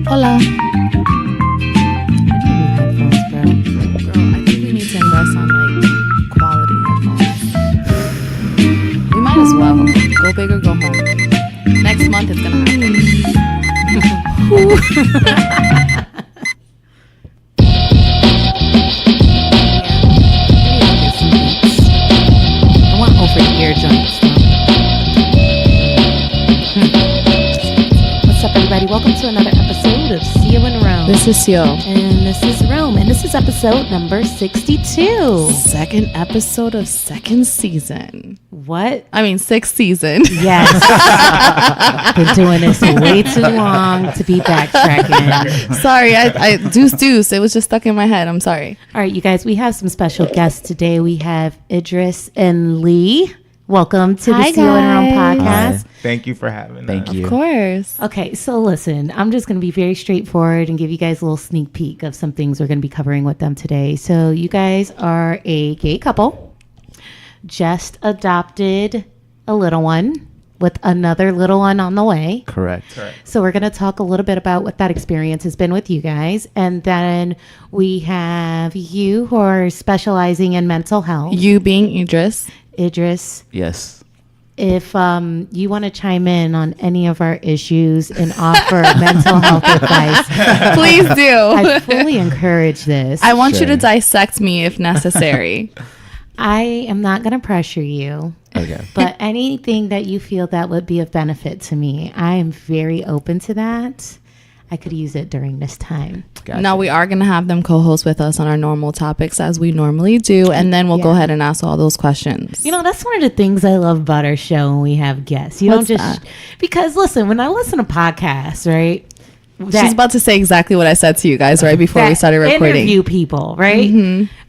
Hola. I need new headphones, bro. Girl, I think we need to invest on like quality headphones. We might as well. Go big or go home. Next month it's gonna happen. I want over-ear joints. What's up, everybody? Welcome to another episode of Sio and Rome. This is Sio. And this is Rome. And this is episode number 62. Second episode of second season. What? I mean, sixth season. Yes. Been doing this way too long to be backtracking. Sorry, I deuce. It was just stuck in my head. I'm sorry. All right, you guys, we have some special guests today. We have Idris and Lee. Welcome to the Sio and Rome podcast. Hi. Thank you for having us. Thank you. Of course. Okay, so listen, I'm just going to be very straightforward and give you guys a little sneak peek of some things we're going to be covering with them today. So you guys are a gay couple, just adopted a little one with another little one on the way. Correct. So we're going to talk a little bit about what that experience has been with you guys. And then we have you who are specializing in mental health. You being Idris. Yes. If you want to chime in on any of our issues and offer mental health advice, Please do. I fully encourage this. I want you to Sure. dissect me if necessary. I am not going to pressure you, Okay. but anything that you feel that would be of benefit to me, I am very open to that. I could use it during this time. Gotcha. Now we are going to have them co-host with us on our normal topics as we normally do, and then we'll go Yeah. ahead and ask all those questions. You know, that's one of the things I love about our show when we have guests. You What's don't just, that? because listen, when I listen to podcasts, right? She's about to say exactly what I said to you guys right before we that started recording. interview people, right?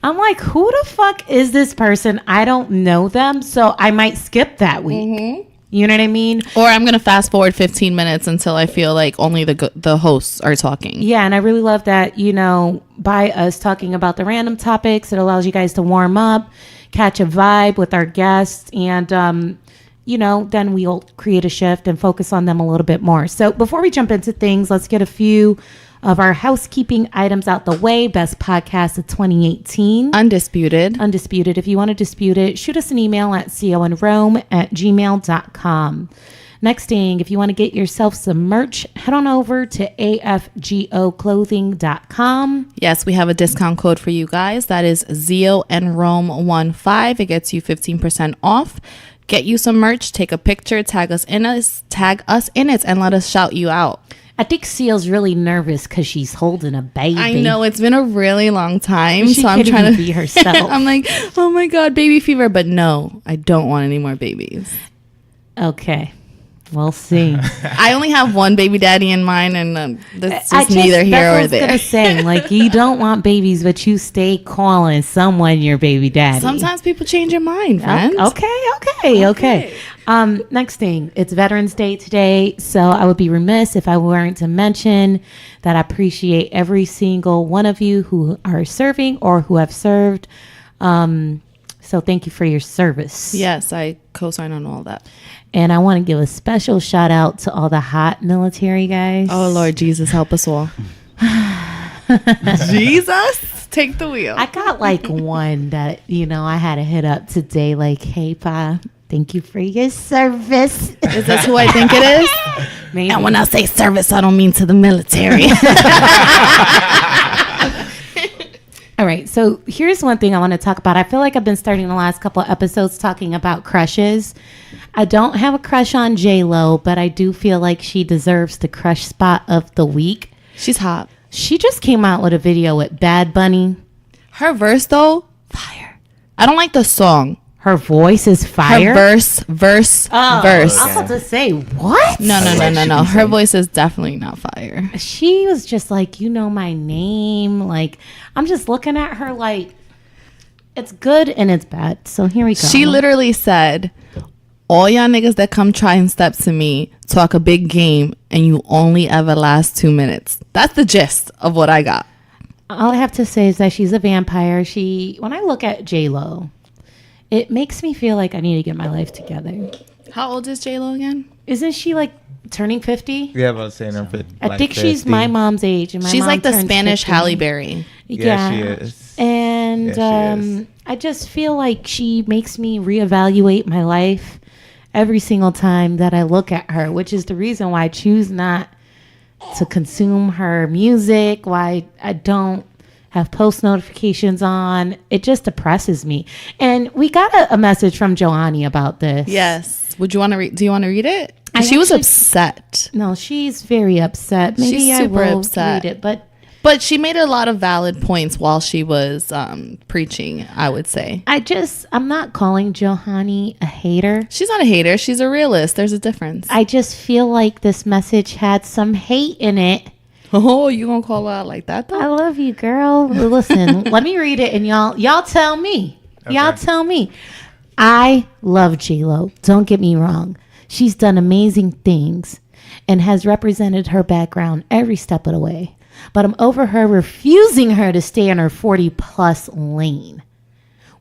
I'm like, who the fuck is this person? I don't know them, so I might skip that week. You know what I mean? Or I'm going to fast forward 15 minutes until I feel like only the hosts are talking. Yeah, and I really love that, you know, by us talking about the random topics, it allows you guys to warm up, catch a vibe with our guests, and, you know, then we'll create a shift and focus on them a little bit more. So before we jump into things, let's get a few of our housekeeping items out the way. Best podcast of 2018. Undisputed. Undisputed. If you want to dispute it, shoot us an email at coandrome@gmail.com. Next thing, if you want to get yourself some merch, head on over to afgoclothing.com. Yes, we have a discount code for you guys. That is Zio and Rome15. It gets you 15% off. Get you some merch, take a picture, tag us in it, and let us shout you out. I think Seal's really nervous because she's holding a baby. I know it's been a really long time, She so I'm can't trying even to be herself. I'm like, oh my god, baby fever, but no, I don't want any more babies. Okay, we'll see. I only have one baby daddy in mind, and that's just neither here or that's what I there. was gonna say, like, you don't want babies, but you stay calling someone your baby daddy. Sometimes people change your mind, friends. Okay. Next thing, it's Veterans Day today, so I would be remiss if I weren't to mention that I appreciate every single one of you who are serving or who have served. So thank you for your service. Yes, I co-sign on all that. And I want to give a special shout out to all the hot military guys. Oh Lord Jesus, help us all. Jesus, take the wheel. I got like one that, you know, I had to hit up today, like, hey, Pa, thank you for your service. Is this who I think it is? Maybe. And when I say service, I don't mean to the military. All right, so here's one thing I want to talk about. I feel like I've been starting the last couple of episodes talking about crushes. I don't have a crush on J-Lo, but I do feel like she deserves the crush spot of the week. She's hot. She just came out with a video with Bad Bunny. Her verse, though, fire. I don't like the song. Her voice is fire. Her verse. I was about to say, what? No. Her voice is definitely not fire. She was just like, you know my name. Like, I'm just looking at her like, it's good and it's bad. So here we go. She literally said, all y'all niggas that come try and step to me talk a big game and you only ever last 2 minutes. That's the gist of what I got. All I have to say is that she's a vampire. When I look at J-Lo, it makes me feel like I need to get my life together. How old is J-Lo again? Isn't she like turning 50. Yeah, about saying I'm 50. I think she's my mom's age. And she's mom like the turns Spanish 50. Halle Berry. Yeah, she is. And Yeah, she is. I just feel like she makes me reevaluate my life every single time that I look at her, which is the reason why I choose not to consume her music, why I don't have post notifications on. It just depresses me. And we got a message from Joannie about this. Yes. Would you want to read? Do you want to read it? She was actually- upset. No, she's very upset. Maybe She's super I will upset. read it, But she made a lot of valid points while she was preaching, I would say. I'm not calling Johanny a hater. She's not a hater. She's a realist. There's a difference. I just feel like this message had some hate in it. Oh, you gonna call her out like that, I though? love you, girl. Listen, let me read it and y'all tell me. Okay. Y'all tell me. I love J-Lo. Don't get me wrong. She's done amazing things and has represented her background every step of the way. But I'm over her refusing her to stay in her 40 plus lane.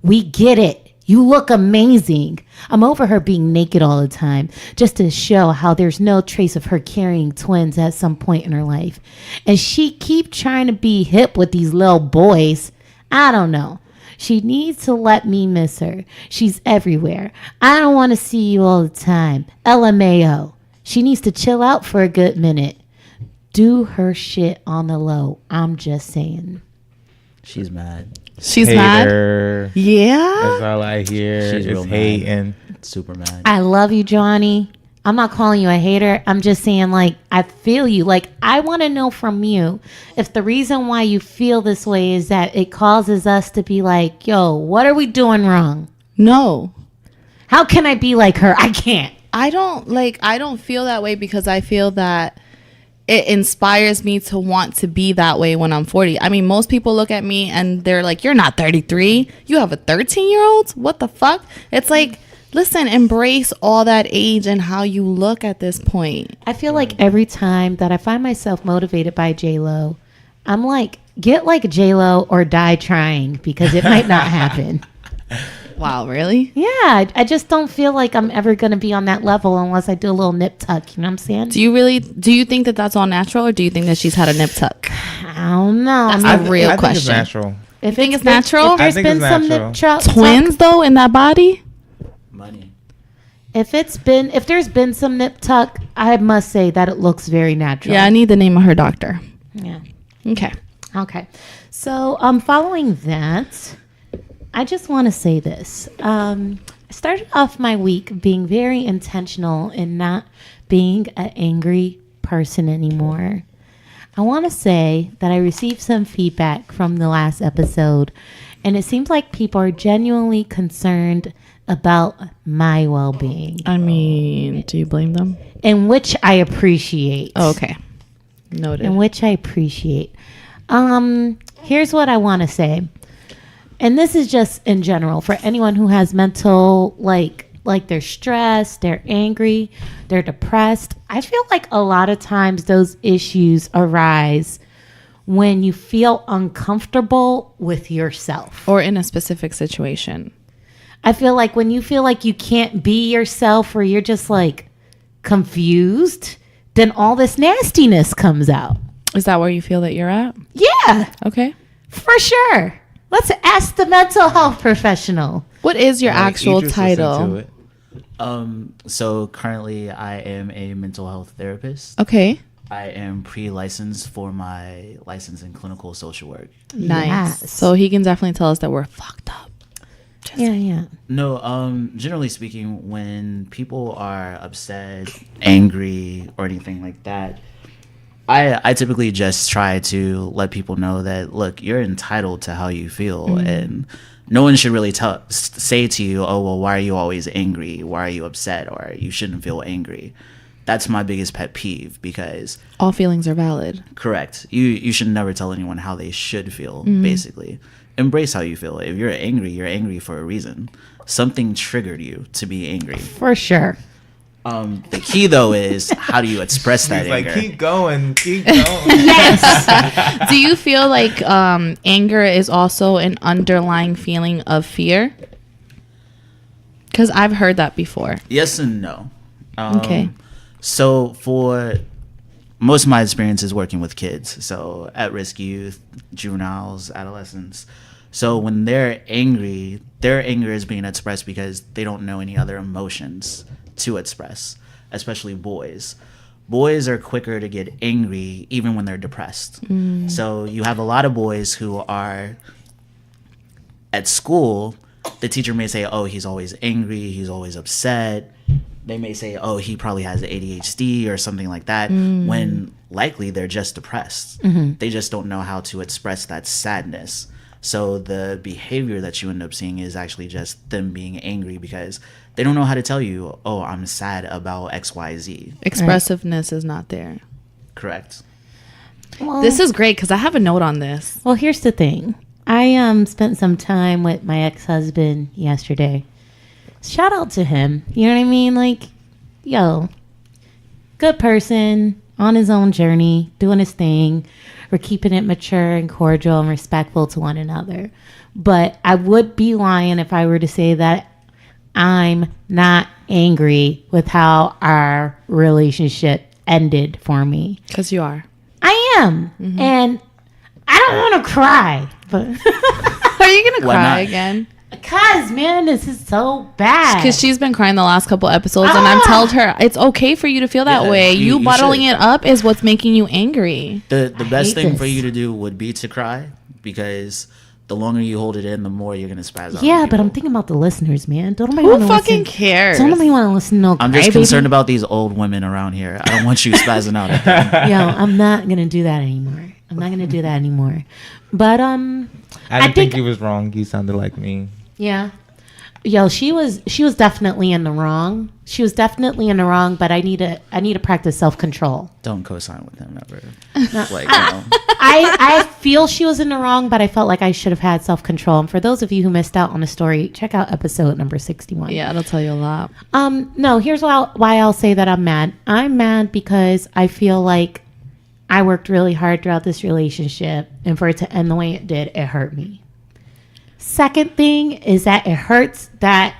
We get it. You look amazing. I'm over her being naked all the time just to show how there's no trace of her carrying twins at some point in her life. And she keep trying to be hip with these little boys. I don't know. She needs to let me miss her. She's everywhere. I don't want to see you all the time. LMAO. She needs to chill out for a good minute. Do her shit on the low. I'm just saying. She's mad. She's Hater. mad. Yeah. That's all I hear. She's real is mad. hating. Super mad. I love you, Johnny. I'm not calling you a hater. I'm just saying, like, I feel you. Like, I want to know from you if the reason why you feel this way is that it causes us to be like, yo, what are we doing wrong? No. How can I be like her? I can't. I don't feel that way because I feel that it inspires me to want to be that way when I'm 40. I mean, most people look at me and they're like, you're not 33. You have a 13-year-old? What the fuck? It's like, listen, embrace all that age and how you look at this point. I feel like every time that I find myself motivated by J-Lo, I'm like, get like J-Lo or die trying because it might not happen. Wow, really? Yeah, I just don't feel like I'm ever going to be on that level unless I do a little nip tuck. You know what I'm saying? Do you think that that's all natural, or do you think that she's had a nip tuck? I don't know. That's I a mean, real I think it's question. natural. if think it's been- natural? If there's I think been it's some natural. nip tuck, Twins, though, in that body? Money. if there's been some nip tuck, I must say that it looks very natural. Yeah, I need the name of her doctor. Yeah. Okay. Okay. So, following that, I just want to say this. I started off my week being very intentional in not being an angry person anymore. I want to say that I received some feedback from the last episode, and it seems like people are genuinely concerned about my well-being, I mean, do you blame them? in which I appreciate. Oh, okay. Noted. In which I appreciate. Here's what I want to say. And this is just in general for anyone who has mental, like they're stressed, they're angry, they're depressed. I feel like a lot of times those issues arise when you feel uncomfortable with yourself. Or in a specific situation. I feel like when you feel like you can't be yourself or you're just like confused, then all this nastiness comes out. Is that where you feel that you're at? Yeah, Okay. for sure. Let's ask the mental health professional. What is your Like, actual Idris listened to title? it. So currently I am a mental health therapist. Okay. I am pre-licensed for my license in clinical social work. Nice. Yes. So he can definitely tell us that we're fucked up. Yeah. No, generally speaking, when people are upset, angry, or anything like that, I typically just try to let people know that, look, you're entitled to how you feel, and no one should really say to you, oh, well, why are you always angry? Why are you upset? Or you shouldn't feel angry. That's my biggest pet peeve because, All feelings are valid. correct, you should never tell anyone how they should feel, basically. Embrace how you feel. If you're angry for a reason. Something triggered you to be angry. For sure. The key, though, is how do you express that He's like, anger? keep going, keep going. Do you feel like anger is also an underlying feeling of fear? Because I've heard that before. Yes and no. Okay. So for most of my experience is working with kids, so at-risk youth, juveniles, adolescents. So when they're angry, their anger is being expressed because they don't know any other emotions to express, especially boys. Boys are quicker to get angry even when they're depressed. So you have a lot of boys who are at school. The teacher may say, oh, he's always angry, he's always upset. They may say, oh, he probably has ADHD or something like that, when likely they're just depressed. They just don't know how to express that sadness. So the behavior that you end up seeing is actually just them being angry because they don't know how to tell you, oh, I'm sad about XYZ. Expressiveness is not there. Correct. Well, This is great because I have a note on this. well, here's the thing. I spent some time with my ex-husband yesterday. Shout out to him. You know what I mean? Like, yo, good person on his own journey, doing his thing. We're keeping it mature and cordial and respectful to one another. But I would be lying if I were to say that I'm not angry with how our relationship ended for me. Because you are. I am. And I don't want to cry, but Are you going to Why cry not? again? because, man, this is so bad. Because she's been crying the last couple episodes, and I've told her it's okay for you to feel that Yeah, way. you You bottling should. it up is what's making you angry. The best hate thing for this. you to do would be to cry because the longer you hold it in, the more you're going to spaz out. Yeah, on but I'm people. thinking about the listeners, man. Don't nobody Who want to fucking listen. cares? Don't nobody want to listen to no I'm just crybaby. concerned about these old women around here. I don't want you spazzing out at them. Yo, I'm not gonna do that anymore. I'm not gonna do that anymore. But I didn't think- think you was wrong. You sounded like me. yeah. Yo, she was definitely in the wrong. She was definitely in the wrong, but I need to practice self-control. Don't co-sign with them ever. Like, you know. I feel she was in the wrong, but I felt like I should have had self-control. And for those of you who missed out on the story, check out episode number 61. Yeah, it'll tell you a lot. No, here's why I'll say that I'm mad. I'm mad because I feel like I worked really hard throughout this relationship, and for it to end the way it did, it hurt me. Second thing is that it hurts that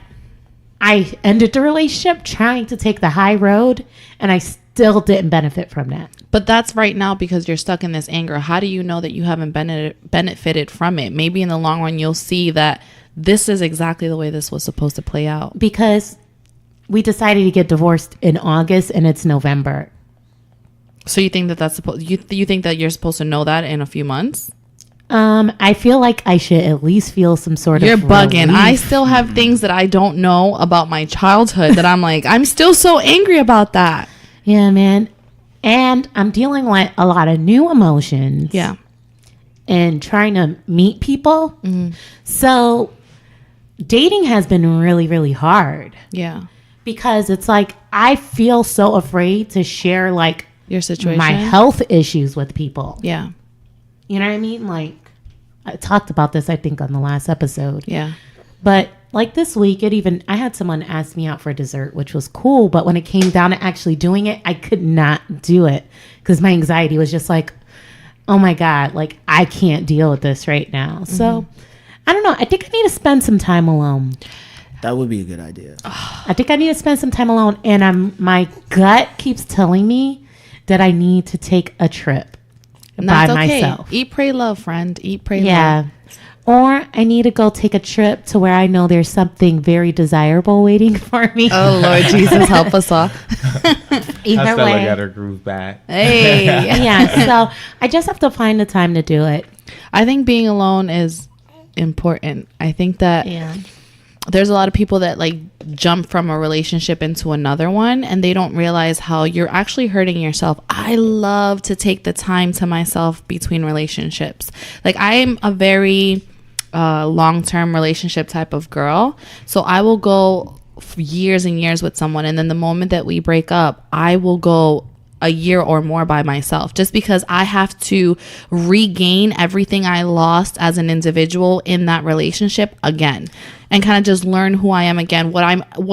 I ended the relationship trying to take the high road, and I still didn't benefit from that. But that's right now because you're stuck in this anger. How do you know that you haven't benefited from it? Maybe in the long run, you'll see that this is exactly the way this was supposed to play out. Because we decided to get divorced in August, and it's November. So you think that that's supposed? You think that you're supposed to know that in a few months? I feel like I should at least feel some sort You're of bugging. relief. I still have things that I don't know about my childhood that I'm like, I'm still so angry about that. Yeah, man. And I'm dealing with a lot of new emotions. Yeah. And trying to meet people. So dating has been really, really hard Yeah. because it's like I feel so afraid to share like Your situation. my health issues with people. Yeah. You know what I mean? Like I talked about this, I think, on the last episode. Yeah. But like this week, I had someone ask me out for dessert, which was cool. But when it came down to actually doing it, I could not do it because my anxiety was just like, oh my God, like I can't deal with this right now. So I don't know. I think I need to spend some time alone. That would be a good idea. I think I need to spend some time alone. And my gut keeps telling me that I need to take a trip And by that's okay. myself. Eat, pray, love, friend. Eat, pray, Yeah. love. Or I need to go take a trip to where I know there's something very desirable waiting for me. Oh, Lord Jesus, help us all. Either I felt way. like I got her groove back. Hey. Yeah, so I just have to find the time to do it. I think being alone is important. I think that Yeah. there's a lot of people that like jump from a relationship into another one and they don't realize how you're actually hurting yourself. I love to take the time to myself between relationships. Like I'm a very long-term relationship type of girl. So I will go years and years with someone, and then the moment that we break up, I will go a year or more by myself, just because I have to regain everything I lost as an individual in that relationship again, and kind of just learn who I am again, what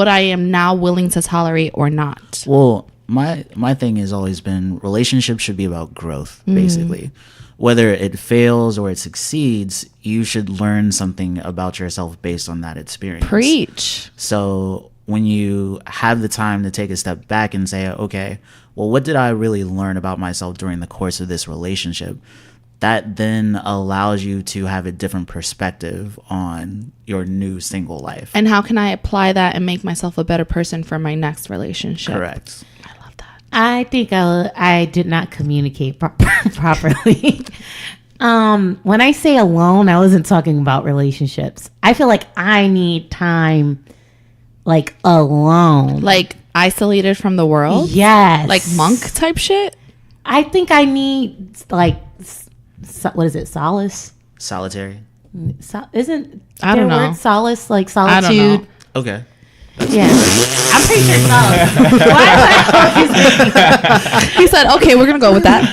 I am now willing to tolerate or not. Well, my thing has always been relationships should be about growth, basically. Whether it fails or it succeeds, you should learn something about yourself based on that experience. Preach. So when you have the time to take a step back and say, okay, well, what did I really learn about myself during the course of this relationship? That then allows you to have a different perspective on your new single life. And how can I apply that and make myself a better person for my next relationship? Correct. I love that. I think I did not communicate properly. When I say alone, I wasn't talking about relationships. I feel like I need time, like, alone. Like isolated from the world? Yes. Like monk type shit? I think I need, like, what is it? Solace? Solitary. Isn't I don't there a know. word solace, like I don't know. solitude? Okay. Yeah. I'm pretty sure solace. Why am I He said, okay, we're going to go with that.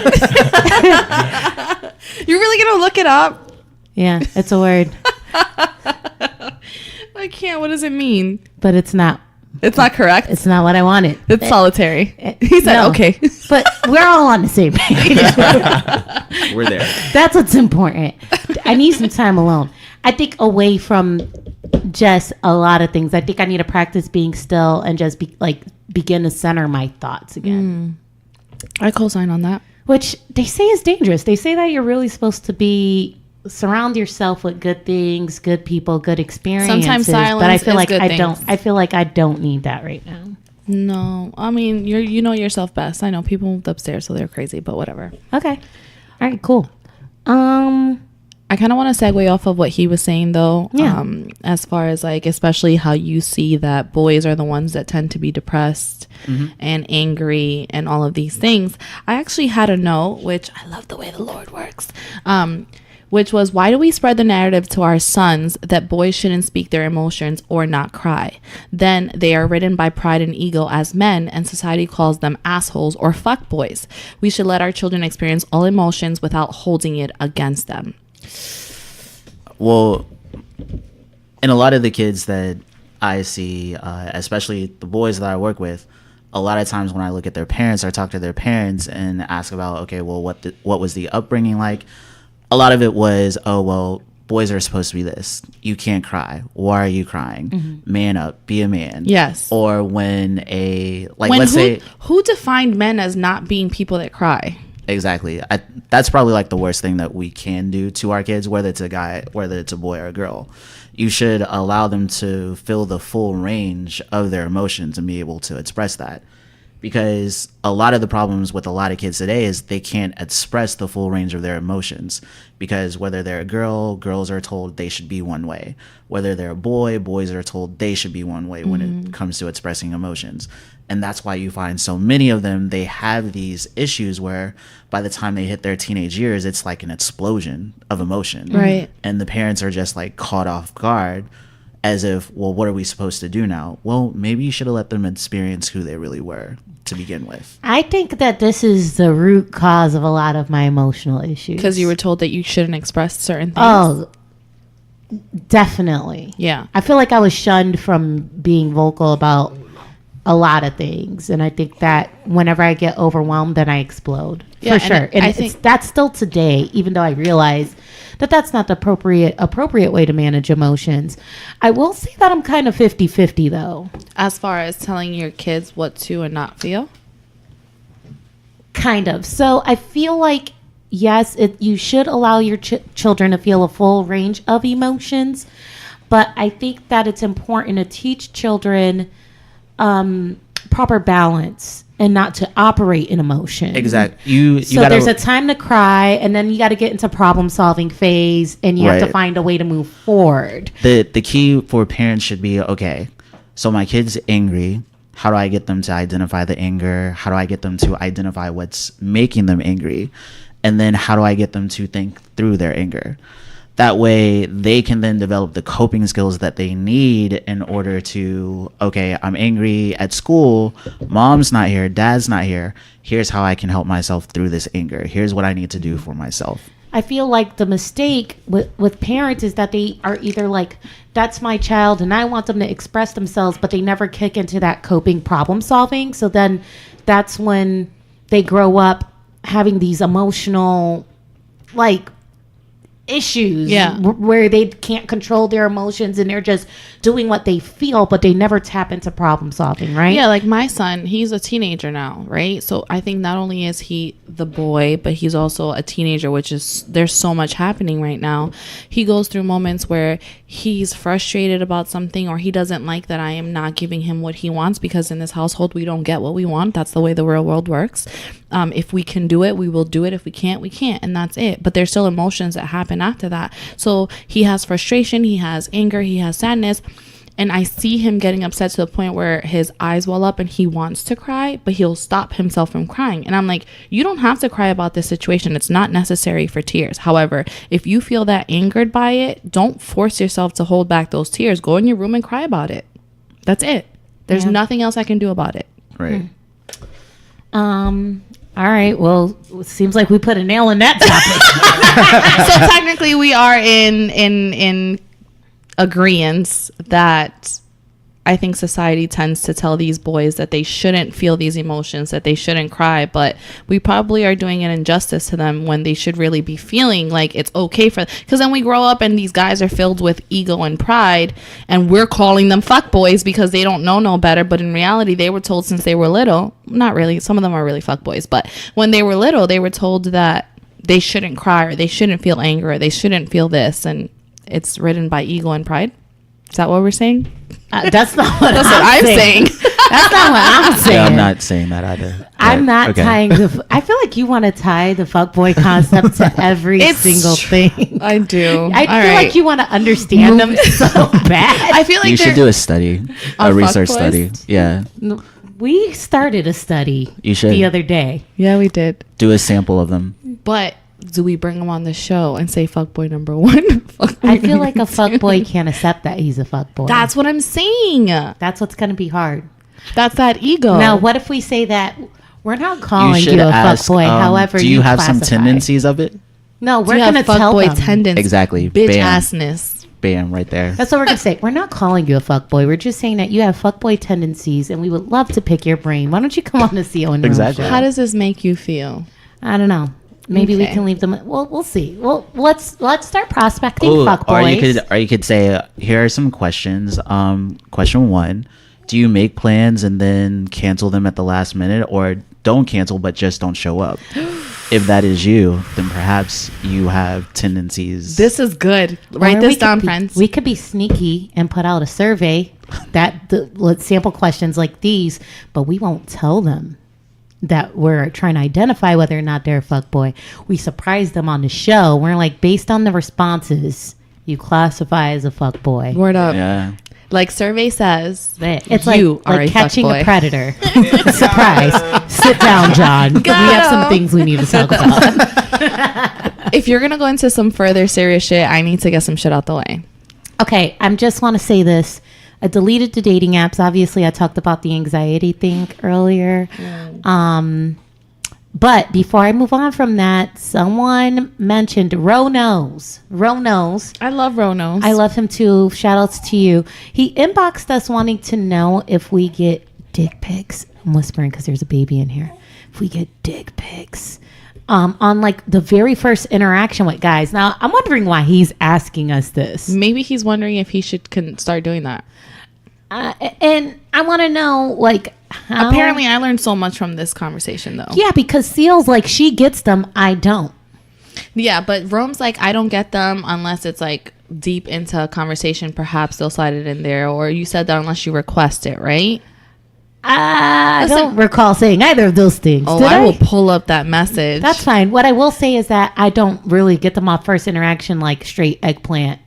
You're really going to look it up? Yeah, it's a word, I can't. What does it mean? but it's not. It's not correct. It's not what I wanted. It's solitary. He said, No. okay. But we're all on the same page. We're there. That's what's important. I need some time alone. I think away from just a lot of things. I think I need to practice being still and just begin to center my thoughts again. I co-sign on that. Which they say is dangerous. They say that you're really supposed to surround yourself with good things, good people, good experiences. Sometimes silence but I feel is like good I things. don't. I feel like I don't need that right now. No. I mean, you know yourself best. I know people moved upstairs, so they're crazy, but whatever. Okay. All right. Cool. I kind of want to segue off of what he was saying, though. Yeah. As far as, like, especially how you see that boys are the ones that tend to be depressed and angry and all of these things. I actually had a note, which I love the way the Lord works, which was, why do we spread the narrative to our sons that boys shouldn't speak their emotions or not cry? Then they are ridden by pride and ego as men, and society calls them assholes or fuck boys. We should let our children experience all emotions without holding it against them. Well, and a lot of the kids that I see, especially the boys that I work with, a lot of times when I look at their parents or talk to their parents and ask about, okay, well, what was the upbringing like? A lot of it was, oh, well, boys are supposed to be this. You can't cry. Why are you crying? Man up. Be a man. Yes. Or when let's say, who defined men as not being people that cry? exactly. That's probably like the worst thing that we can do to our kids, whether it's a boy or a girl. You should allow them to feel the full range of their emotions and be able to express that. Because a lot of the problems with a lot of kids today is they can't express the full range of their emotions. Because whether they're a girl, girls are told they should be one way. Whether they're a boy, boys are told they should be one way when it comes to expressing emotions. And that's why you find so many of them, they have these issues where by the time they hit their teenage years, it's like an explosion of emotion. Right. And the parents are just like caught off guard as if, well, what are we supposed to do now? Well, maybe you should have let them experience who they really were to begin with. I think that this is the root cause of a lot of my emotional issues. Because you were told that you shouldn't express certain things. Oh, definitely. Yeah. I feel like I was shunned from being vocal about a lot of things. And I think that whenever I get overwhelmed, then I explode. Yeah, for sure. And I think that's still today, even though I realize that that's not the appropriate way to manage emotions. I will say that I'm kind of 50-50 though. as far as telling your kids what to and not feel. Kind of. So I feel like, yes, you should allow your children to feel a full range of emotions. But I think that it's important to teach children proper balance and not to operate in emotion. Exactly. So there's a time to cry, and then you got to get into problem solving phase, and you have to find a way to move forward. The key for parents should be, okay, so my kid's angry. How do I get them to identify the anger? How do I get them to identify what's making them angry? And then how do I get them to think through their anger? That way they can then develop the coping skills that they need in order to, okay, I'm angry at school. Mom's not here. Dad's not here. Here's how I can help myself through this anger. Here's what I need to do for myself. I feel like the mistake with parents is that they are either like, that's my child and I want them to express themselves, but they never kick into that coping problem solving. So then that's when they grow up having these emotional, like, issues Yeah. where they can't control their emotions and they're just doing what they feel, but they never tap into problem solving, right? Yeah, like my son, he's a teenager now, right? So I think not only is he the boy, but he's also a teenager, which is, there's so much happening right now. He goes through moments where he's frustrated about something, or he doesn't like that I am not giving him what he wants, because in this household we don't get what we want. That's the way the real world works. If we can do it, we will do it. If we can't, we can't, and that's it. But there's still emotions that happen after that. So he has frustration, he has anger, he has sadness, and I see him getting upset to the point where his eyes well up and he wants to cry, but he'll stop himself from crying. And I'm like, you don't have to cry about this situation. It's not necessary for tears. However, if you feel that angered by it, don't force yourself to hold back those tears. Go in your room and cry about it. That's it. There's nothing else I can do about it. Right. All right. Well, it seems like we put a nail in that topic. So technically we are in agreeance that I think society tends to tell these boys that they shouldn't feel these emotions, that they shouldn't cry, but we probably are doing an injustice to them when they should really be feeling like it's okay for, because then we grow up and these guys are filled with ego and pride, and we're calling them fuck boys because they don't know no better. But in reality, they were told since they were little, not really, some of them are really fuck boys, but when they were little, they were told that they shouldn't cry, or they shouldn't feel anger, or they shouldn't feel this, and it's ridden by ego and pride. Is that what we're saying? That's not what That's what I'm saying. That's not what I'm saying. Yeah, I'm not saying that either. I'm not Okay. tying the. I feel like you want to tie the fuckboy concept to every single thing. I do. I feel like you want to understand them so bad. I feel like You should they're- do a study, a On research fuckboys? study. Yeah, We started a study You should. the other day. Yeah, we did. do a sample of them. But do we bring him on the show and say fuckboy number one? Fuckboy I feel like a number two? fuckboy can't accept that he's a fuckboy. That's what I'm saying. That's what's going to be hard. That's that ego. Now, what if we say that we're not calling should you a ask, fuckboy? However, do you have some classify. tendencies of it? No, Do we're you going have to tell fuckboy them. tendencies. Exactly. Bitch Bam. assness. Bam, right there. That's what we're going to say. We're not calling you a fuckboy. We're just saying that you have fuckboy tendencies, and we would love to pick your brain. Why don't you come on the CO and Exactly. How does this make you feel? I don't know. Maybe we Okay. can leave them. Well, we'll see. Well, let's start prospecting Ooh, fuckboys. or you could say, here are some questions. Question 1: do you make plans and then cancel them at the last minute, or don't cancel but just don't show up? If that is you, then perhaps you have tendencies. This is good. Write Or this we could down, be- friends. We could be sneaky and put out a survey let's sample questions like these, but we won't tell them that we're trying to identify whether or not they're a fuckboy. We surprise them on the show. We're like, based on the responses, you classify as a fuckboy. Word up. Yeah. Like survey says, It's you like, are like a catching fuckboy. a predator. Surprise. Sit down, John. We have some things we need to talk about. If you're going to go into some further serious shit, I need to get some shit out the way. Okay, I just want to say this. I deleted the dating apps. Obviously, I talked about the anxiety thing earlier. But before I move on from that, someone mentioned Ro knows. Ro knows. I love Ronos. I love him too. Shout outs to you. He inboxed us wanting to know if we get dick pics. I'm whispering because there's a baby in here. If we get dick pics. On like the very first interaction with guys. Now, I'm wondering why he's asking us this. Maybe he's wondering if he should start doing that. And I want to know, like, how. Apparently, I learned so much from this conversation, though. Yeah, because Seal's like, she gets them, I don't. Yeah, but Rome's like, I don't get them unless it's like deep into a conversation. Perhaps they'll slide it in there. Or you said that unless you request it, right? I Listen- don't recall saying either of those things. Oh, Did I will pull up that message. That's fine. What I will say is that I don't really get them off first interaction like straight eggplant.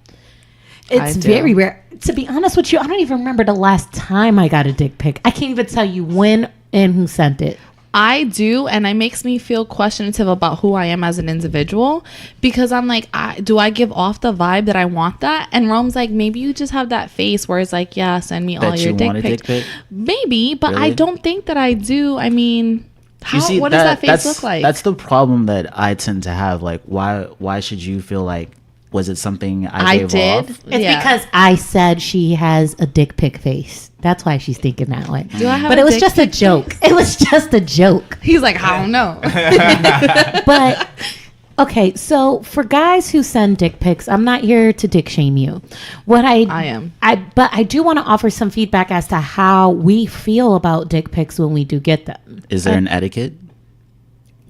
It's I do. very rare. To be honest with you, I don't even remember the last time I got a dick pic. I can't even tell you when and who sent it. I do, and it makes me feel questionative about who I am as an individual, because I'm like, do I give off the vibe that I want that? And Rome's like, maybe you just have that face where it's like, yeah, send me all That your you dick want a pics. dick pic? Maybe, but I Really? don't think that I do. I mean, how, You see, what does that face that's- look like? That's the problem that I tend to have. Like, why should you feel like, was it something I gave did. off? It's Yeah. because I said she has a dick pic face. That's why she's thinking that way. Do I have But a it was dick just a pic joke. It was just a joke. He's like, I don't know. But Okay, so for guys who send dick pics, I'm not here to dick shame you. I am. But I do want to offer some feedback as to how we feel about dick pics when we do get them. Is there an etiquette?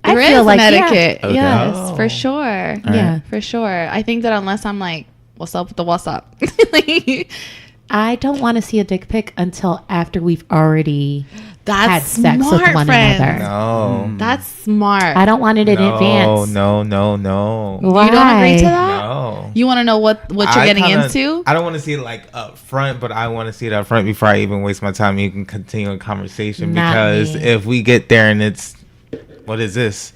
There is an etiquette. Okay. Yes, for sure. Yeah. For sure. I think that unless I'm like, what's up with the what's up? Like, I don't want to see a dick pic until after we've already had that's sex smart, with one friend. another. No. That's smart. I don't want it in advance. No. Why? You don't agree to that? No. You want to know what you're getting into? I don't want to see it like up front, but I want to see it up front before I even waste my time. You can continue a conversation Not because me. if we get there and it's, what is this?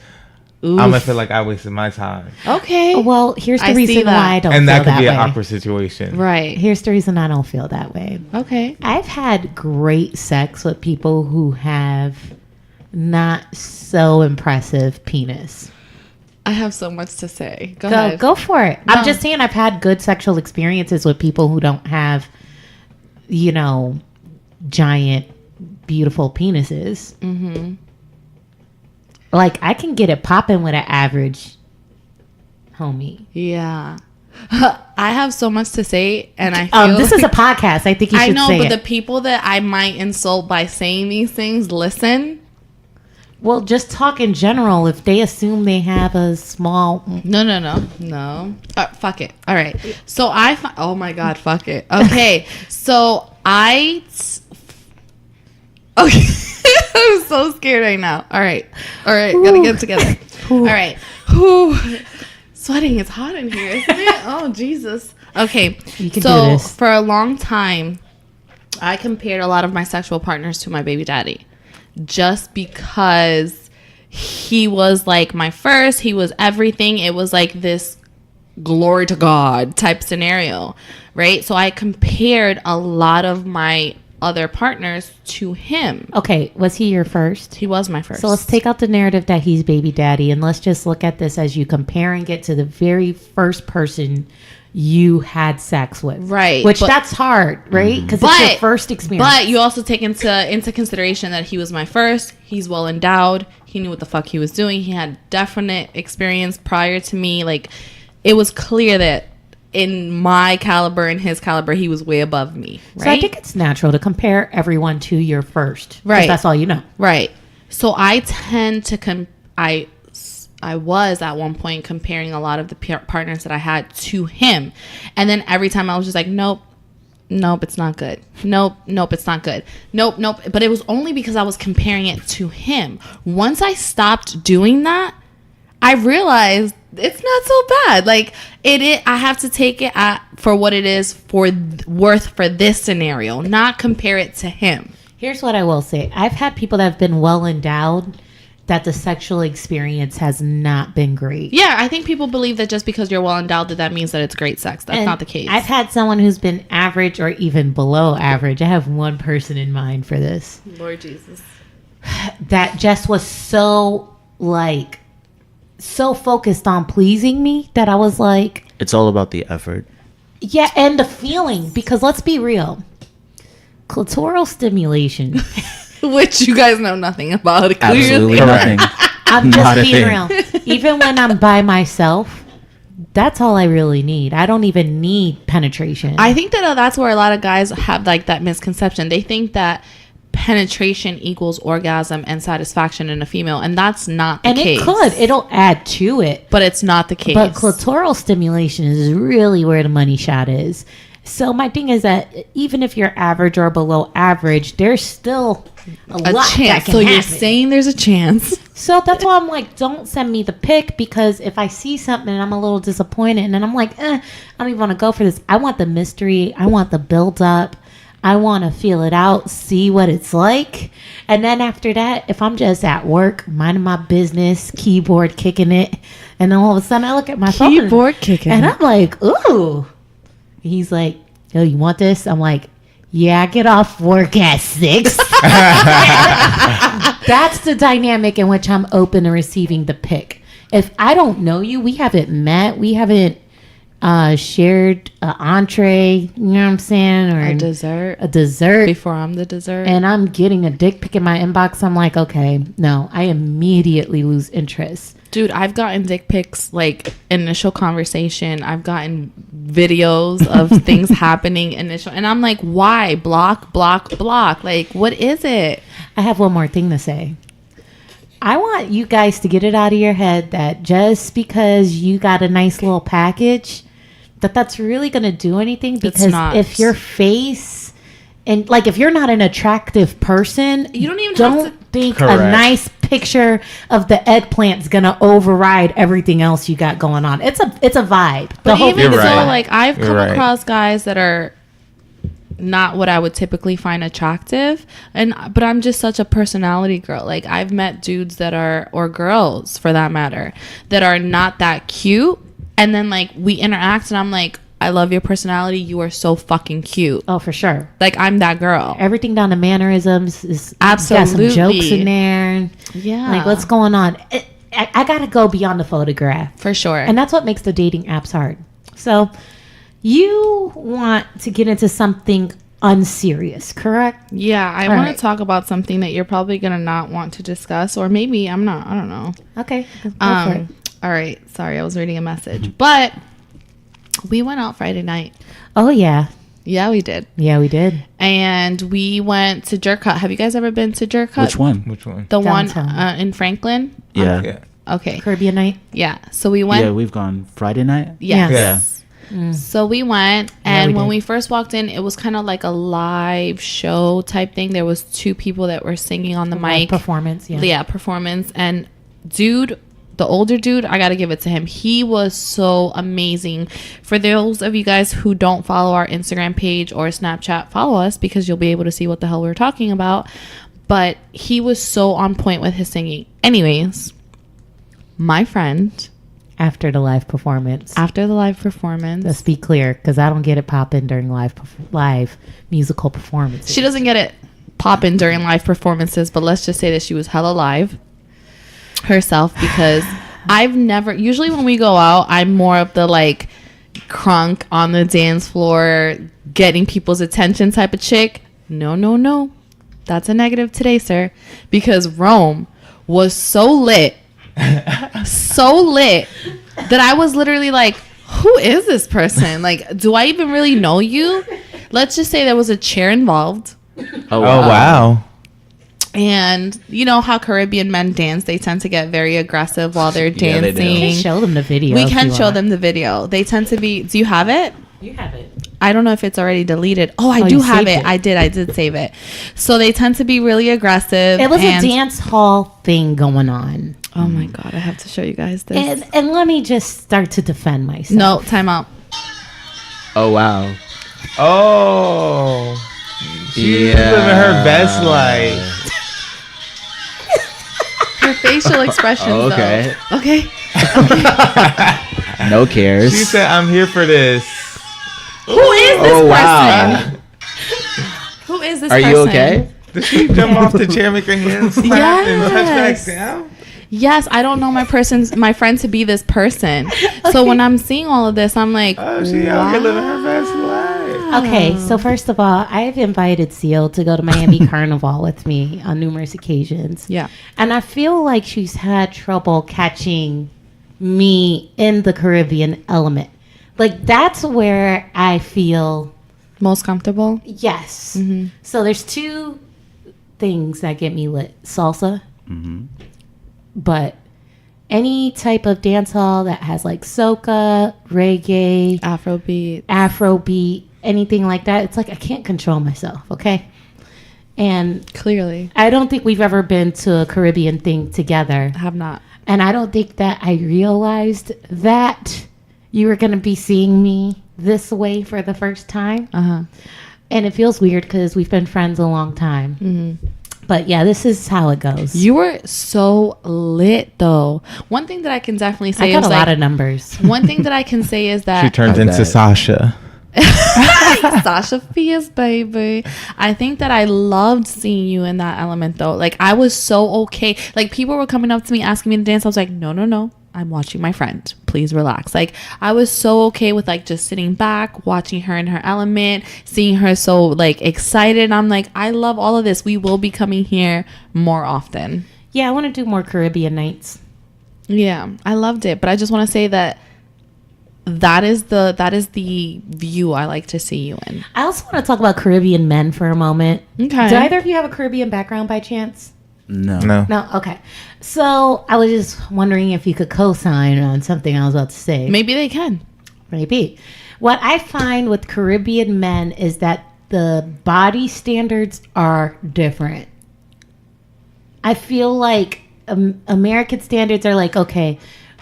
Oof. I'm gonna feel like I wasted my time, Okay. Well, here's the I see reason that. why I don't and feel that could that be an way. awkward situation. Right. Here's the reason I don't feel that way. Okay. I've had great sex with people who have not so impressive penis. I have so much to say. Go ahead. Go for it. No. I'm just saying I've had good sexual experiences with people who don't have, giant, beautiful penises. Mm-hmm. Like, I can get it popping with an average homie. Yeah. I have so much to say, and I feel This is a podcast. I think you should I know, say but it. the people that I might insult by saying these things, listen. Well, just talk in general. If they assume they have a small... No. Fuck it. All right. So oh my God, fuck it. Okay. So okay. I'm so scared right now. All right. Gotta get it together. All right. Sweating. It's hot in here, isn't it? Oh, Jesus. Okay. You can so do this. for a long time, I compared a lot of my sexual partners to my baby daddy. Just because he was like my first, he was everything. It was like this glory to God type scenario, right? So I compared a lot of my other partners to him. Okay, was he your first? He was my first. So let's take out the narrative that he's baby daddy, and let's just look at this as you comparing it to the very first person you had sex with. Right. Which that's hard, right? Because it's your first experience. But you also take into consideration that he was my first. He's well endowed. He knew what the fuck he was doing. He had definite experience prior to me. Like, it was clear that in my caliber and his caliber, he was way above me. Right? So I think it's natural to compare everyone to your first. 'Cause Right. that's all you know. Right. So I tend to I was at one point comparing a lot of the partners that I had to him. And then every time I was just like, nope, it's not good. Nope, it's not good. Nope. But it was only because I was comparing it to him. Once I stopped doing that, I realized it's not so bad. Like, I have to take it for what it is worth for this scenario, not compare it to him. Here's what I will say. I've had people that have been well endowed that the sexual experience has not been great. Yeah, I think people believe that just because you're well endowed that means that it's great sex. That's And not the case. I've had someone who's been average or even below average. I have one person in mind for this. Lord Jesus. That just was so focused on pleasing me that I was like, It's all about the effort. yeah, and the feeling. Because let's be real. Clitoral stimulation. Which you guys know nothing about. Absolutely Correct. nothing. I'm Not just a being thing. real. Even when I'm by myself, that's all I really need. I don't even need penetration. I think that that's where a lot of guys have like that misconception. They think that penetration equals orgasm and satisfaction in a female, and that's not the case. it could. It'll add to it. But it's not the case. But clitoral stimulation is really where the money shot is. So my thing is that even if you're average or below average, there's still a lot chance. that can So you're happen. saying there's a chance. So that's why I'm like, don't send me the pic, because if I see something and I'm a little disappointed and then I'm like, I don't even want to go for this. I want the mystery. I want the build up. I want to feel it out, see what it's like. And then after that, if I'm just at work, minding my business, keyboard kicking it, and then all of a sudden I look at my phone. Keyboard kicking And it. I'm like, ooh. He's like, yo, you want this? I'm like, yeah, I get off work at 6. That's the dynamic in which I'm open to receiving the pic. If I don't know you, we haven't met, we haven't shared an entree, you know what I'm saying? Or A dessert a dessert. before I'm the dessert. And I'm getting a dick pic in my inbox. I'm like, okay, no, I immediately lose interest. Dude, I've gotten dick pics, like initial conversation. I've gotten videos of things happening initial. And I'm like, why? Block, block, block. Like, what is it? I have one more thing to say. I want you guys to get it out of your head that just because you got a nice little package, that's really going to do anything. Because not. if your face and like if you're not an attractive person, You don't even don't have to- think Correct. a nice picture of the eggplant's going to override everything else you got going on. It's a vibe. The But whole even thing so, is a vibe. like, I've You're come right. across guys that are not what I would typically find attractive, but I'm just such a personality girl. Like, I've met dudes that are, or girls for that matter, that are not that cute, and then like we interact and I'm like, I love your personality, you are so fucking cute. Oh, for sure. Like, I'm that girl. Everything down to mannerisms is Absolutely. got some jokes in there. Yeah. Like, what's going on? I gotta go beyond the photograph. For sure. And that's what makes the dating apps hard. So you want to get into something unserious, correct? Yeah, I All want right. to talk about something that you're probably gonna not want to discuss, or maybe I'm not. I don't know. Okay. Go for it. All right. Sorry, I was reading a message, but we went out Friday night. Oh, yeah. Yeah, we did, Yeah, we did. and we went to Jerk Hut. Have you guys ever been to Jerk Hut? Which one? Which one? The one Downtown. in Franklin. Yeah. Yeah. Okay. Caribbean night. Yeah. So we went. Yeah, we've gone Friday night. Yes. Yeah. So we went, Yeah, and we when did. we first walked in, it was kind of like a live show type thing. There was two people that were singing on the Live mic. performance. Yeah. Yeah, performance. And dude, the older dude, I gotta give it to him. He was so amazing. For those of you guys who don't follow our Instagram page or Snapchat, follow us because you'll be able to see what the hell we're talking about. But he was so on point with his singing. Anyways, my friend, After the live performance. after the live performance, Let's be clear, because I don't get it popping during live musical performances. she doesn't get it popping during live performances, but let's just say that she was hella live herself, because I've never, usually when we go out, I'm more of the like crunk on the dance floor, getting people's attention type of chick. No. That's a negative today, sir, because Rome was so lit that I was literally like, who is this person? Like, do I even really know you? Let's just say there was a chair involved. Oh wow. And you know how Caribbean men dance, they tend to get very aggressive while they're Yeah, they do. We can dancing. show them the video. We if can you show want. them the video. They tend to be, do you have it? You have it. I don't know if it's already deleted. Oh, I Oh, do you have saved it. it. I did save it. So they tend to be really aggressive. It was and- a dance hall thing going on. Oh my God, I have to show you guys this. And let me just start to defend myself. No, time out. Oh wow. Oh. She's living her best life. Her facial expressions, Oh, okay. though. Okay. No cares. She said, "I'm here for this." Who is this Oh, person? wow. Who is this Are person? you okay? Did she jump off the chair, make her hands slap and touch Yes. back down? Yes, I don't know my friend to be this person. So when I'm seeing all of this, I'm like, Oh, she out here living her best life. Okay, so first of all, I've invited Seal to go to Miami Carnival with me on numerous occasions. Yeah. And I feel like she's had trouble catching me in the Caribbean element. Like, that's where I feel, Most comfortable? yes. So there's two things that get me lit. Salsa, but any type of dance hall that has like soca, reggae, Afrobeat. Afrobeat, anything like that, it's like I can't control myself, okay? And Clearly. I don't think we've ever been to a Caribbean thing together. Have not. And I don't think that I realized that you were going to be seeing me this way for the first time. Uh-huh. And it feels weird because we've been friends a long time. But yeah, this is how it goes. You were so lit, though. One thing that I can definitely say I got is a like, lot of numbers. one thing that I can say is She that turns How's into that? Sasha. Sasha Fierce, baby. I think that I loved seeing you in that element, though. Like, I was so okay. Like, people were coming up to me asking me to dance. I was like, no. I'm watching my friend. Please relax. Like, I was so okay with like just sitting back, watching her in her element, seeing her so like excited. I'm like, I love all of this. We will be coming here more often. Yeah, I want to do more Caribbean nights. Yeah, I loved it. But I just want to say that is the view I like to see you in. I also want to talk about Caribbean men for a moment. Okay. Do either of you have a Caribbean background by chance? No. No? Okay. So I was just wondering if you could co-sign on something I was about to say. Maybe they can. Maybe. What I find with Caribbean men is that the body standards are different. I feel like American standards are like, okay,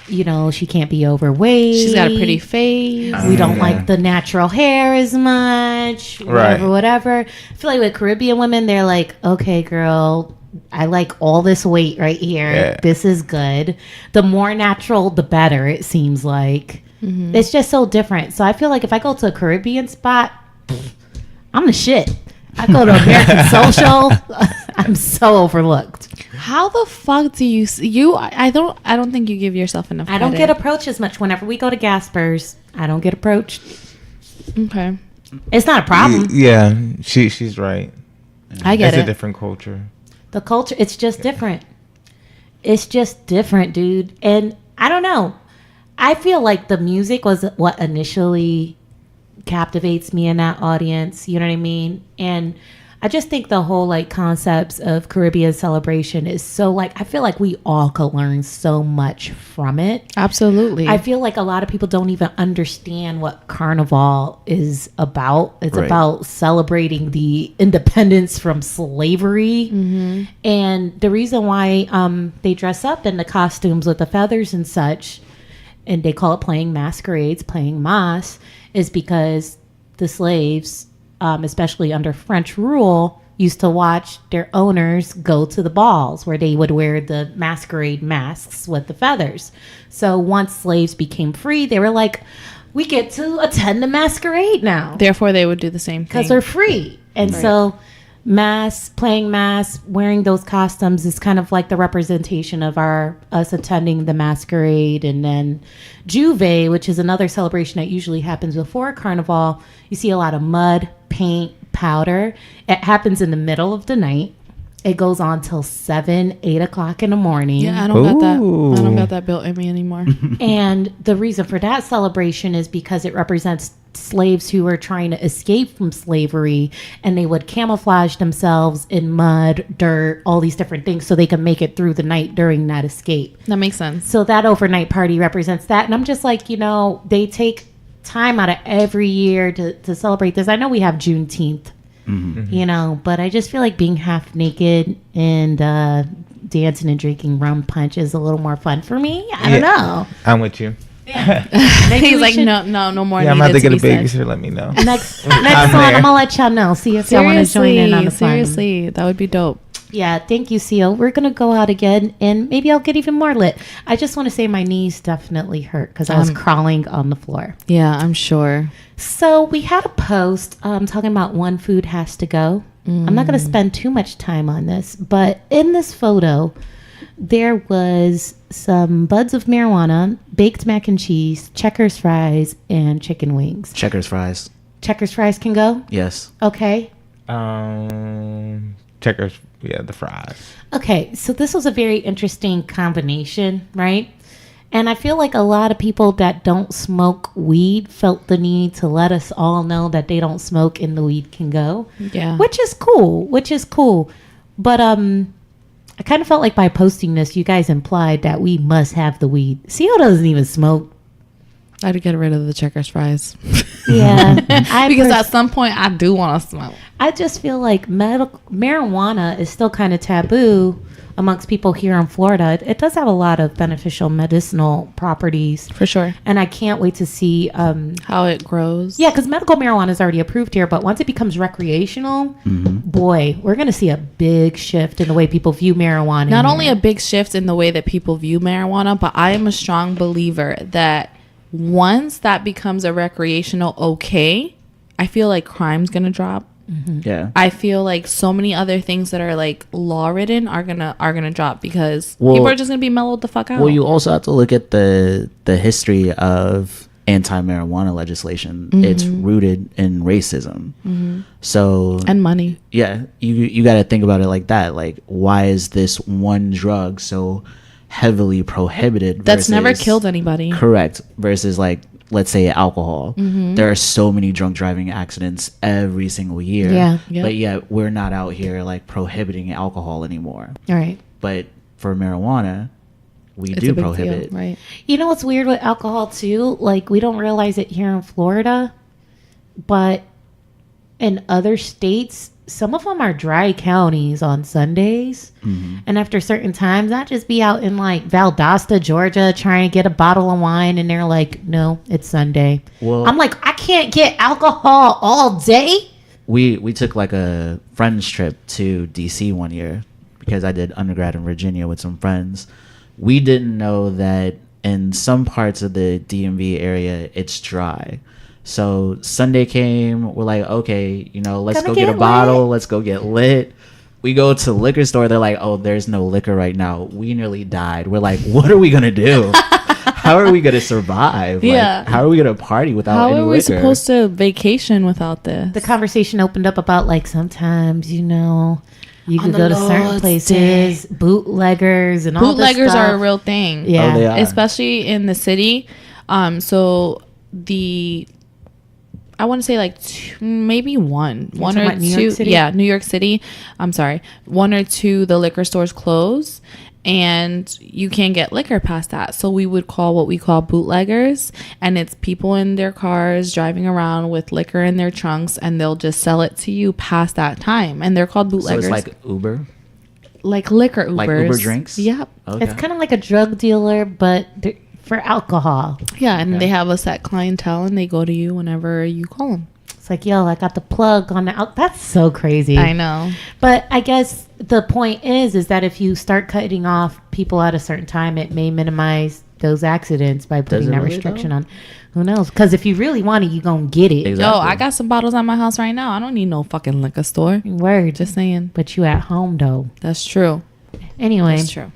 you know, she can't be overweight. She's got a pretty face. We don't like the natural hair as much. Whatever, whatever. I feel like with Caribbean women, they're like, okay, girl, I like all this weight right here. Yeah. This is good. The more natural, the better, it seems like. Mm-hmm. It's just so different. So I feel like if I go to a Caribbean spot, I'm the shit. I go to American Social, I'm so overlooked. How the fuck do you I don't think you give yourself enough I don't credit. get approached as much. Whenever we go to Gaspers, I don't get approached. Okay. It's not a problem. Yeah, she's right. I get It's it. a different culture. The culture, it's just different. It's just different, dude. And I don't know. I feel like the music was what initially captivates me in that audience. You know what I mean? And I just think the whole like concepts of Caribbean celebration is so like, I feel like we all could learn so much from it. Absolutely. I feel like a lot of people don't even understand what Carnival is about. It's Right. about celebrating the independence from slavery. Mm-hmm. And the reason why they dress up in the costumes with the feathers and such, and they call it playing masquerades, playing mas, is because the slaves, especially under French rule, used to watch their owners go to the balls where they would wear the masquerade masks with the feathers. So once slaves became free, they were like, we get to attend the masquerade now Therefore, they would do the same thing. because they're free. And so playing mass, wearing those costumes is kind of like the representation of us attending the masquerade. And then Juve, which is another celebration that usually happens before Carnival, you see a lot of mud, paint, powder. It happens in the middle of the night. It goes on till 7, 8 o'clock in the morning. Yeah, I don't got that. Ooh. I don't got that built in me anymore. And the reason for that celebration is because it represents slaves who were trying to escape from slavery, and they would camouflage themselves in mud, dirt, all these different things so they can make it through the night during that escape. That makes sense. So that overnight party represents that. And I'm just like, you know, they take time out of every year to celebrate this. I know we have Juneteenth, you know, but I just feel like being half naked and dancing and drinking rum punch is a little more fun for me. I don't know. I'm with you. Maybe He's we like, should- no more. Yeah, I'm about to needed get a be said. babysitter. Let me know. Next I'm one, I'm there. gonna let y'all know. See if y'all want to join in on the fun. Seriously, that would be dope. Yeah, thank you, Seal. We're gonna go out again, and maybe I'll get even more lit. I just want to say my knees definitely hurt because I was crawling on the floor. Yeah, I'm sure. So we had a post talking about one food has to go. I'm not going to spend too much time on this, but in this photo, there was some buds of marijuana, baked mac and cheese, Checkers fries, and chicken wings. Checkers fries. Checkers fries can go? Yes. Okay. Checkers. Yeah, the fries. Okay, so this was a very interesting combination, right? And I feel like a lot of people that don't smoke weed felt the need to let us all know that they don't smoke and the weed can go. Yeah. Which is cool. But I kind of felt like by posting this, you guys implied that we must have the weed. CO doesn't even smoke. I'd get rid of the Checkers fries. Yeah. Because at some point, I do want to smoke. I just feel like marijuana is still kind of taboo amongst people here in Florida. It does have a lot of beneficial medicinal properties. For sure. And I can't wait to see... How it grows. yeah, because medical marijuana is already approved here, but once it becomes recreational, boy, we're going to see a big shift in the way people view marijuana. Not here. only a big shift in the way that people view marijuana, but I am a strong believer that once that becomes a recreational okay, I feel like crime's going to drop. Yeah. I feel like so many other things that are like law written are gonna drop because Well- people are just gonna be mellowed the fuck out. Well, you also have to look at the history of anti-marijuana legislation. It's rooted in racism. So and money. yeah, you got to think about it like that. Like, why is this one drug so heavily prohibited? That's never versus- killed anybody. Correct. Versus, like, let's say alcohol. There are so many drunk driving accidents every single year. Yeah. Yep. But yet we're not out here like prohibiting alcohol anymore. All right. But for marijuana, we It's do a big prohibit it. deal, right? You know what's weird with alcohol too? Like we don't realize it here in Florida, but in other states, some of them are dry counties on Sundays. And after certain times, I just be out in like Valdosta, Georgia, trying to get a bottle of wine, and they're like, "No, it's Sunday." Well- I'm like, I can't get alcohol all day. We took like a friends trip to DC one year because I did undergrad in Virginia with some friends. We didn't know that in some parts of the DMV area it's dry. So Sunday came, we're like, okay, let's Gonna go get a get bottle, lit. let's go get lit. We go to the liquor store, they're like, oh, there's no liquor right now. We nearly died. We're like, what are we gonna do? How are we gonna survive? Yeah. How are we gonna party without How any are we liquor? supposed to vacation without this? The conversation opened up about like sometimes, you could the go to certain Lord's places, bootleggers and all this Bootleggers stuff. are a real thing. Yeah. Oh, they are. Especially in the city. So I want to say like maybe one or talking about New two. York City? Yeah, New York City. I'm sorry. One or two, the liquor stores close and you can't get liquor past that. So we would call what we call bootleggers, and it's people in their cars driving around with liquor in their trunks, and they'll just sell it to you past that time. And they're called So bootleggers. it's like Uber. like liquor Ubers. Like Uber drinks? Yep. Okay. It's kind of like a drug dealer, but for alcohol. Yeah, and Okay. they have a set clientele, and they go to you whenever you call them. It's like, yo, I got the plug on the That's so crazy. I know. But I guess the point is that if you start cutting off people at a certain time, it may minimize those accidents by putting it that really, restriction on. Who knows? Because if you really want it, you going to get it. Exactly. Yo, I got some bottles at my house right now. I don't need no fucking liquor store. Word. Just saying. But you at home, though. That's true. Anyway, That's true.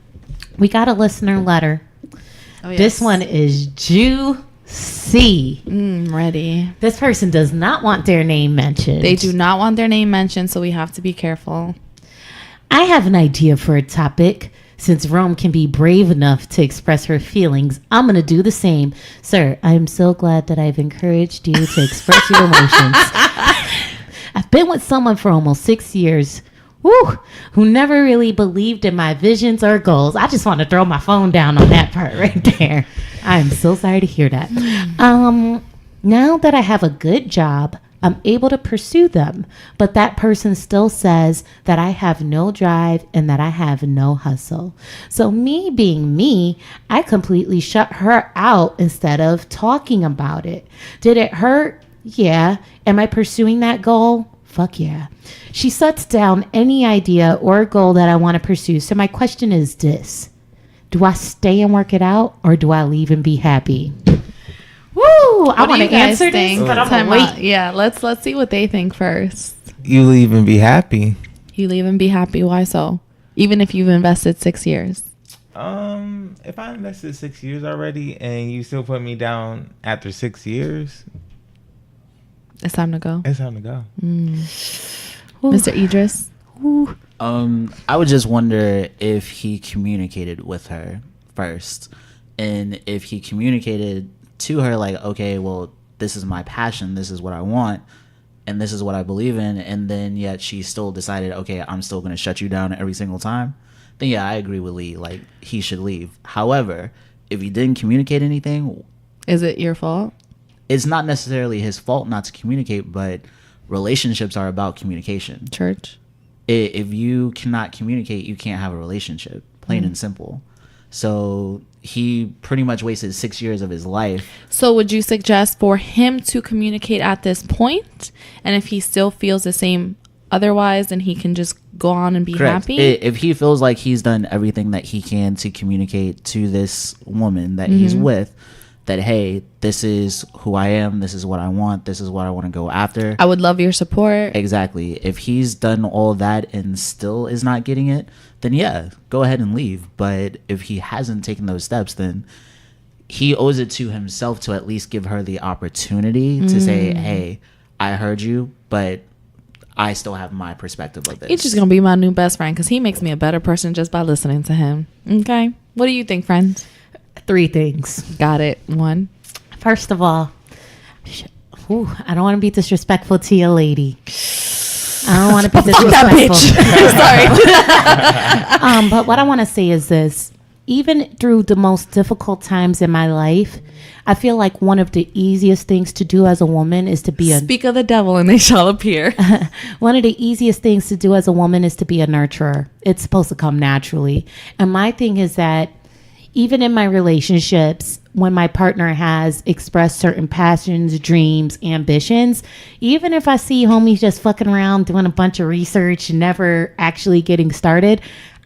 we got a listener letter. Oh, This one is juicy. Ready. This person does not want their name mentioned. They do not want their name mentioned, so we have to be careful. I have an idea for a topic. Since Rome can be brave enough to express her feelings, I'm going to do the same. Sir, I am so glad that I've encouraged you to express your emotions. I've been with someone for almost 6 years who never really believed in my visions or goals. I just want to throw my phone down on that part right there. I'm so sorry to hear that. Now that I have a good job, I'm able to pursue them, but that person still says that I have no drive and that I have no hustle. So me being me, I completely shut her out instead of talking about it. Did it hurt? Yeah. Am I pursuing that goal? Fuck yeah. She shuts down any idea or goal that I want to pursue. So my question is this. Do I stay and work it out, or do I leave and be happy? Woo! I want to answer this, but I'm Time gonna out. wait. Yeah, let's see what they think first. You leave and be happy. You leave and be happy. Why so? Even if you've invested 6 years. If I invested 6 years already and you still put me down after 6 years, It's time to go. it's time to go. Mr. Idris. I would just wonder if he communicated with her first, and if he communicated to her like, okay, well, this is my passion, this is what I want, and this is what I believe in, and then yet she still decided, okay, I'm still gonna shut you down every single time, then yeah, I agree with Lee, like he should leave. However, if he didn't communicate anything, Is it your fault? it's not necessarily his fault not to communicate, but relationships are about communication. Church. If you cannot communicate, you can't have a relationship, plain and simple. So he pretty much wasted 6 years of his life. So would you suggest for him to communicate at this point? And if he still feels the same otherwise, then he can just go on and be Correct. happy? If he feels like he's done everything that he can to communicate to this woman that he's with, that, hey, this is who I am, this is what I want, this is what I want to go after. I would love your support. Exactly. If he's done all that and still is not getting it, then yeah, go ahead and leave. But if he hasn't taken those steps, then he owes it to himself to at least give her the opportunity to say, hey, I heard you, but I still have my perspective of this. He's just gonna be my new best friend because he makes me a better person just by listening to him. Okay, what do you think, friends? 3 things. Got it. 1. First of all, I don't want to be disrespectful to your lady. I don't want to be disrespectful. Sorry. But what I want to say is this. Even through the most difficult times in my life, I feel like one of the easiest things to do as a woman is to be Speak of the devil and they shall appear. One of the easiest things to do as a woman is to be a nurturer. It's supposed to come naturally. And my thing is that even in my relationships, when my partner has expressed certain passions, dreams, ambitions, even if I see homies just fucking around doing a bunch of research and never actually getting started,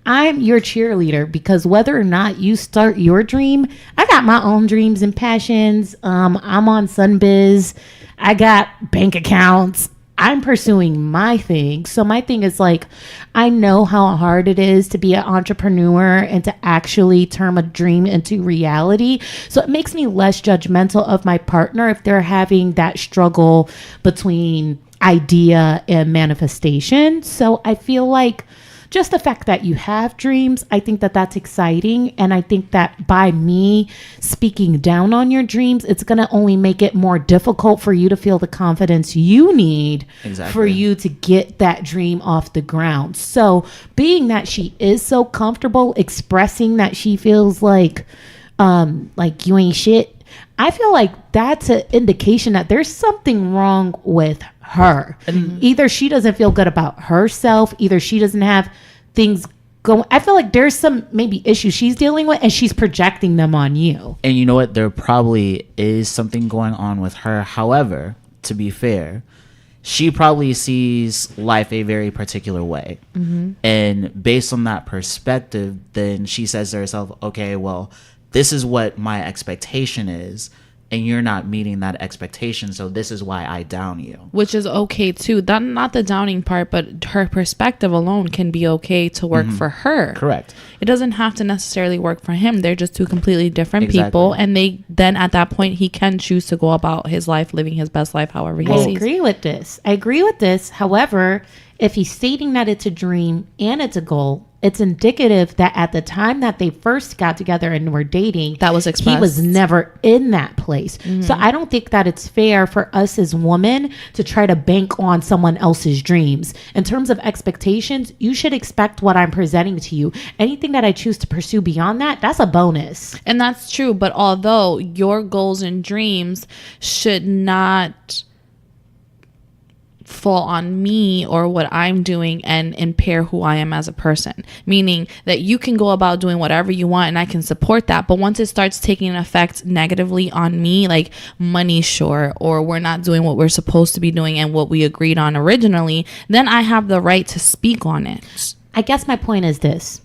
I'm your cheerleader, because whether or not you start your dream, I got my own dreams and passions. I'm on Sunbiz. I got bank accounts. I'm pursuing my thing. So my thing is like, I know how hard it is to be an entrepreneur and to actually turn a dream into reality. So it makes me less judgmental of my partner if they're having that struggle between idea and manifestation. So I feel like just the fact that you have dreams, I think that that's exciting. And I think that by me speaking down on your dreams, it's going to only make it more difficult for you to feel the confidence you need for you to get that dream off the ground. So being that she is so comfortable expressing that she feels like you ain't shit, I feel like that's an indication that there's something wrong with her. Either she doesn't feel good about herself, either she doesn't have things going. I feel like there's some maybe issues she's dealing with and she's projecting them on you. And you know what? There probably is something going on with her. However, to be fair, she probably sees life a very particular way. And based on that perspective, then she says to herself, okay, well, this is what my expectation is, and you're not meeting that expectation, so this is why I down you. Which is okay too. That, not the downing part, but her perspective alone can be okay to work for her. Correct. It doesn't have to necessarily work for him. They're just two completely different people, and they then at that point he can choose to go about his life, living his best life however he sees. I agree with this. However, if he's stating that it's a dream and it's a goal, it's indicative that at the time that they first got together and were dating, that was expressed. He was never in that place. So I don't think that it's fair for us as women to try to bank on someone else's dreams. In terms of expectations, you should expect what I'm presenting to you. Anything that I choose to pursue beyond that, that's a bonus. And that's true. But although your goals and dreams should not fall on me or what I'm doing and impair who I am as a person, meaning that you can go about doing whatever you want and I can support that, but once it starts taking an effect negatively on me, like money short, or we're not doing what we're supposed to be doing and what we agreed on originally, then I have the right to speak on it. I guess my point is this: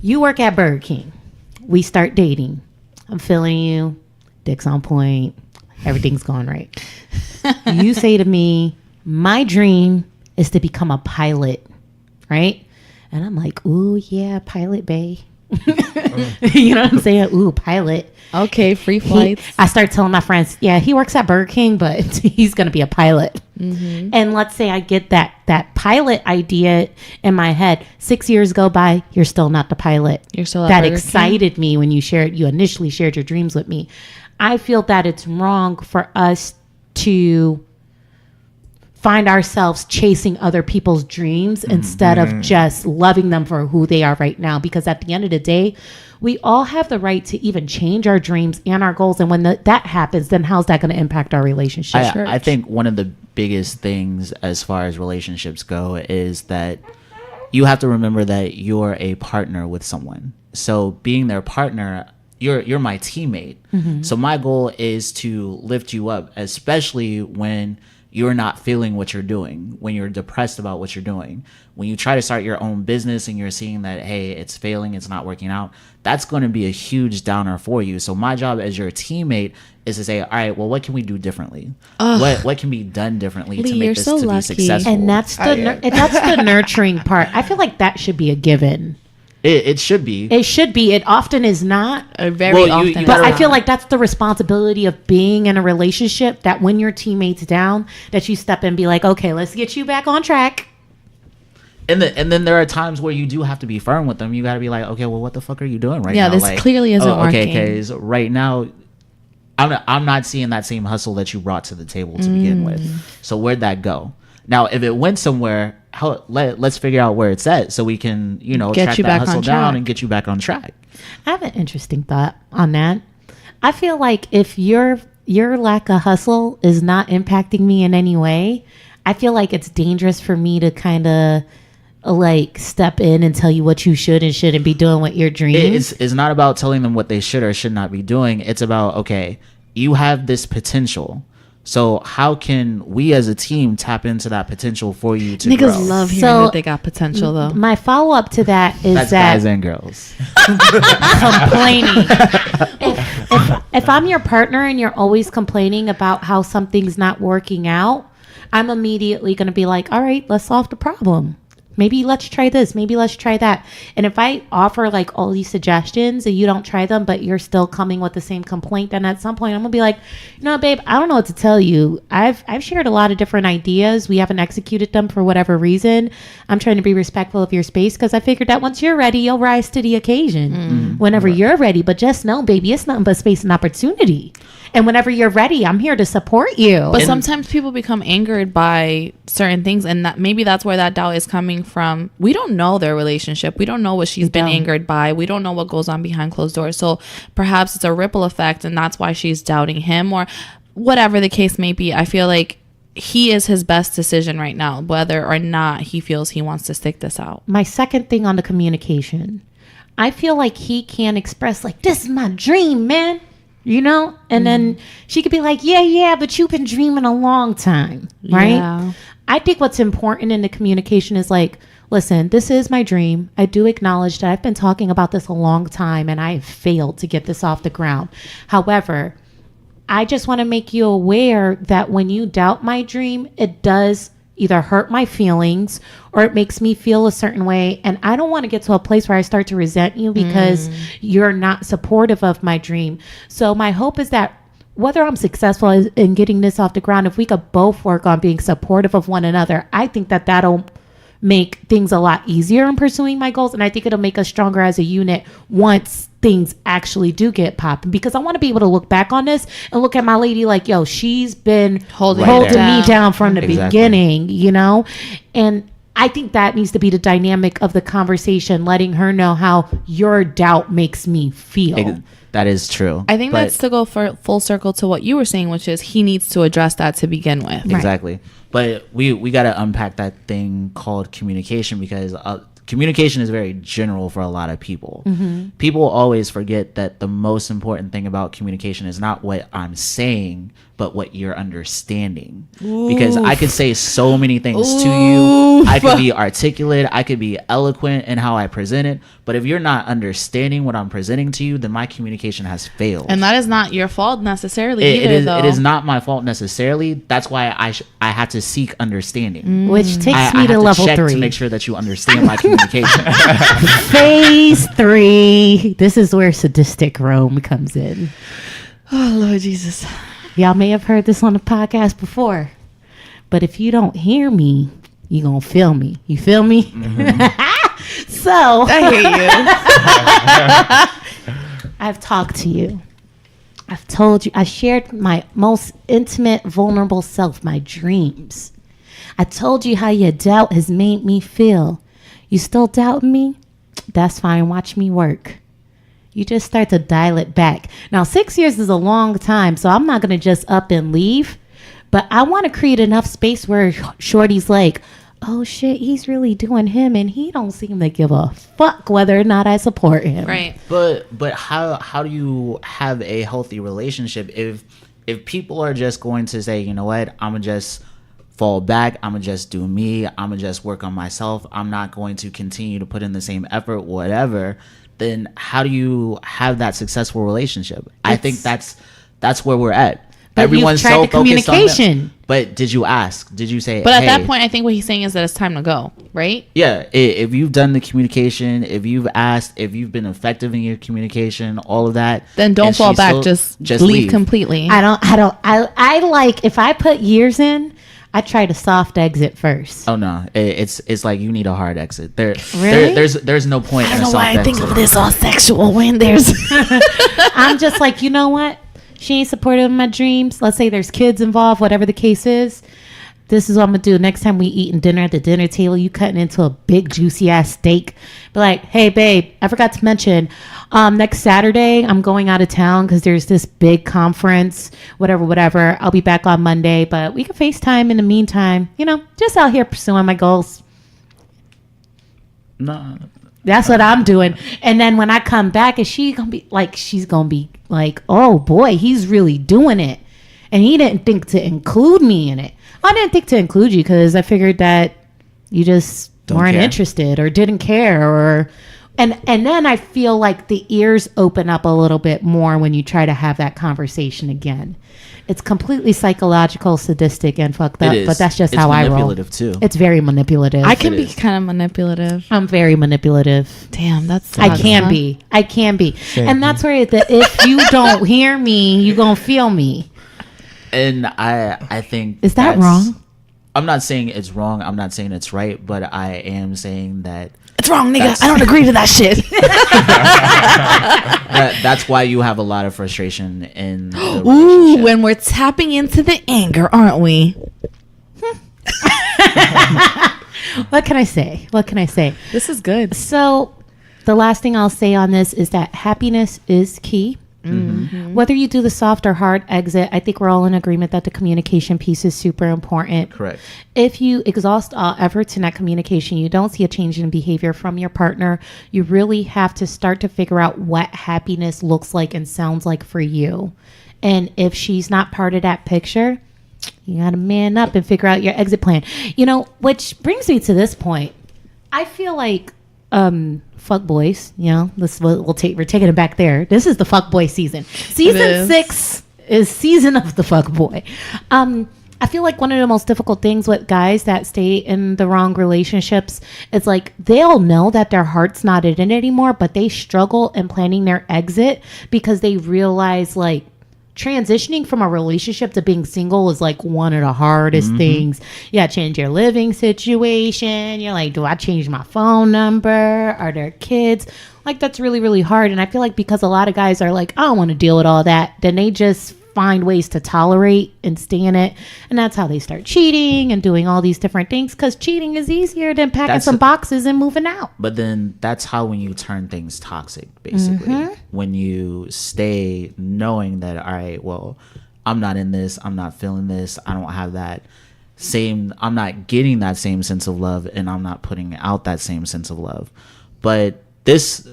you work at Burger King, we start dating, I'm feeling you, dick's on point, everything's going right. You say to me, my dream is to become a pilot, right? And I'm like, ooh, yeah, pilot bae. You know what I'm saying? Ooh, pilot. Okay, free flights. I start telling my friends, yeah, he works at Burger King, but he's going to be a pilot. And let's say I get that pilot idea in my head. 6 years go by, you're still not the pilot. You're still at that Burger excited me when you initially shared your dreams with me. I feel that it's wrong for us to find ourselves chasing other people's dreams instead of just loving them for who they are right now. Because at the end of the day, we all have the right to even change our dreams and our goals. And when that happens, then how's that going to impact our relationship? I think one of the biggest things as far as relationships go is that you have to remember that you're a partner with someone. So being their partner, you're my teammate. So my goal is to lift you up, especially when you're not feeling what you're doing, when you're depressed about what you're doing, when you try to start your own business and you're seeing that, hey, it's failing, it's not working out, that's going to be a huge downer for you. So my job as your teammate is to say, all right, well, what can we do differently? What can be done differently to make this to be successful? And that's the nurturing part. I feel like that should be a given. It should be. It should be. It often is not. Very often. But I feel like that's the responsibility of being in a relationship, that when your teammate's down, that you step in and be like, okay, let's get you back on track. And then there are times where you do have to be firm with them. You got to be like, okay, well, what the fuck are you doing right now? Yeah, this clearly isn't working. Okay, so right now, I'm not seeing that same hustle that you brought to the table to begin with. So where'd that go? Now, if it went somewhere, let's figure out where it's at so we can, track that hustle down and get you back on track. I have an interesting thought on that. I feel like if your lack of hustle is not impacting me in any way, I feel like it's dangerous for me to kind of like step in and tell you what you should and shouldn't be doing with your dreams. It's not about telling them what they should or should not be doing. It's about, okay, you have this potential. So how can we as a team tap into that potential for you to grow? Niggas love hearing that they got potential, though. My follow-up to that is That's guys and girls. Complaining. If I'm your partner and you're always complaining about how something's not working out, I'm immediately going to be like, all right, let's solve the problem. Maybe let's try this. Maybe let's try that. And if I offer like all these suggestions and you don't try them, but you're still coming with the same complaint, then at some point I'm gonna be like, babe, I don't know what to tell you. I've shared a lot of different ideas. We haven't executed them for whatever reason. I'm trying to be respectful of your space because I figured that once you're ready, you'll rise to the occasion whenever you're ready. But just know, baby, it's nothing but space and opportunity. And whenever you're ready, I'm here to support you. But sometimes people become angered by certain things, and maybe that's where that doubt is coming from. We don't know their relationship. We don't know what she's been angered by. We don't know what goes on behind closed doors. So perhaps it's a ripple effect, and that's why she's doubting him, or whatever the case may be. I feel like he is his best decision right now, whether or not he feels he wants to stick this out. My second thing on the communication, I feel like he can't express like, this is my dream, man. And then she could be like, yeah, but you've been dreaming a long time, right? Yeah. I think what's important in the communication is like, listen, this is my dream. I do acknowledge that I've been talking about this a long time and I have failed to get this off the ground. However, I just want to make you aware that when you doubt my dream, it does either hurt my feelings or it makes me feel a certain way. And I don't want to get to a place where I start to resent you because you're not supportive of my dream. So my hope is that whether I'm successful in getting this off the ground, if we could both work on being supportive of one another, I think that that'll make things a lot easier in pursuing my goals. And I think it'll make us stronger as a unit once things actually do get popping, because I want to be able to look back on this and look at my lady like, yo, she's been holding me down from the beginning, and I think that needs to be the dynamic of the conversation, letting her know how your doubt makes me feel. That is true. I think that's to go for full circle to what you were saying, which is he needs to address that to begin with. Exactly. Right. But we got to unpack that thing called communication, because communication is very general for a lot of people. People always forget that the most important thing about communication is not what I'm saying, but what you're understanding. Because I could say so many things to you. I could be articulate. I could be eloquent in how I present it. But if you're not understanding what I'm presenting to you, then my communication has failed. And that is not your fault necessarily either, though. It is not my fault necessarily. That's why I have to seek understanding. Which takes me to level 3. To make sure that you understand my communication. Phase 3. This is where sadistic Rome comes in. Oh, Lord Jesus. Y'all may have heard this on the podcast before, but if you don't hear me, you gonna feel me. You feel me? So I hear you. I've talked to you. I've told you. I shared my most intimate, vulnerable self, my dreams. I told you how your doubt has made me feel. You still doubt me? That's fine. Watch me work. You just start to dial it back. Now, 6 years is a long time, so I'm not going to just up and leave. But I want to create enough space where Shorty's like, oh, shit, he's really doing him, and he don't seem to give a fuck whether or not I support him. Right. But how do you have a healthy relationship if people are just going to say, you know what, I'm going to just fall back. I'm gonna just do me. I'm gonna just work on myself. I'm not going to continue to put in the same effort, whatever. Then how do you have that successful relationship? I think that's where we're at. But Everyone's you've tried so the focused on communication. But did you ask? Did you say? But at hey, that point, I think what he's saying is that it's time to go, right? yeah. If you've done the communication, if you've asked, if you've been effective in your communication, all of that, Then don't and fall she's back. still- Just leave completely. I like, if I put years in, I try to soft exit first. Oh no, it's like you need a hard exit. Really? There's no point in a soft exit. this all sexual when there's. I'm just like, you know what? She ain't supportive of my dreams. Let's say there's kids involved, whatever the case is. This is what I'm going to do. Next time we eating dinner at the dinner table, you cutting into a big juicy ass steak. Be like, hey, babe, I forgot to mention, next Saturday, I'm going out of town because there's this big conference, whatever. I'll be back on Monday, but we can FaceTime in the meantime. You know, just out here pursuing my goals. No, That's what I'm doing. And then when I come back, she's going to be like, oh boy, he's really doing it. And he didn't think to include me in it. I didn't think to include you because I figured that you just weren't interested or didn't care and then I feel like the ears open up a little bit more when you try to have that conversation again. It's completely psychological, sadistic, and fucked up, but that's just how I roll. Manipulative too. It's very manipulative. I can be kind of manipulative. I'm very manipulative. Damn, that's. I can be. And that's where if you don't hear me, you gonna feel me. And I think Is that wrong? I'm not saying it's wrong. I'm not saying it's right, but I am saying that It's wrong, nigga. I don't agree to that shit. that's why you have a lot of frustration in the Ooh, relationship. when we're tapping into the anger, aren't we? What can I say? This is good. So the last thing I'll say on this is that happiness is key. Mm-hmm. Whether you do the soft or hard exit, I think we're all in agreement that the communication piece is super important. Correct. If you exhaust all efforts in that communication, you don't see a change in behavior from your partner, you really have to start to figure out what happiness looks like and sounds like for you. And if she's not part of that picture, you got to man up and figure out your exit plan. You know, which brings me to this point. I feel like fuck boys, you know, we're taking it back there. This is the fuck boy season. Season 6 is season of the fuck boy. I feel like one of the most difficult things with guys that stay in the wrong relationships is like they'll know that their heart's not in it anymore, but they struggle in planning their exit because they realize like transitioning from a relationship to being single is like one of the hardest things. You gotta change your living situation. You're like, do I change my phone number? Are there kids? Like that's really, really hard. And I feel like because a lot of guys are like, I don't want to deal with all that, then they just find ways to tolerate and stay in it. And that's how they start cheating and doing all these different things because cheating is easier than packing some boxes and moving out. But then that's how when you turn things toxic, basically. When you stay knowing that, all right, well, I'm not in this, I'm not feeling this, I don't have that same, I'm not getting that same sense of love, and I'm not putting out that same sense of love. But this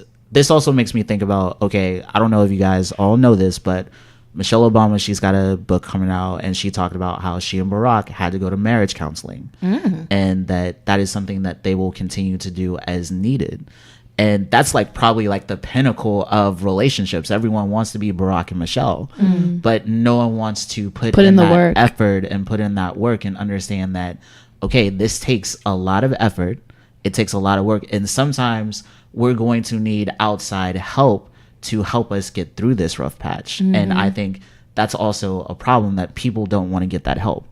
also makes me think about, okay, I don't know if you guys all know this, but Michelle Obama, she's got a book coming out, and she talked about how she and Barack had to go to marriage counseling, and that is something that they will continue to do as needed. And that's like probably like the pinnacle of relationships. Everyone wants to be Barack and Michelle, but no one wants to put in the work, effort and put in that work and understand that, okay, this takes a lot of effort. It takes a lot of work. And sometimes we're going to need outside help to help us get through this rough patch. And I think that's also a problem, that people don't want to get that help.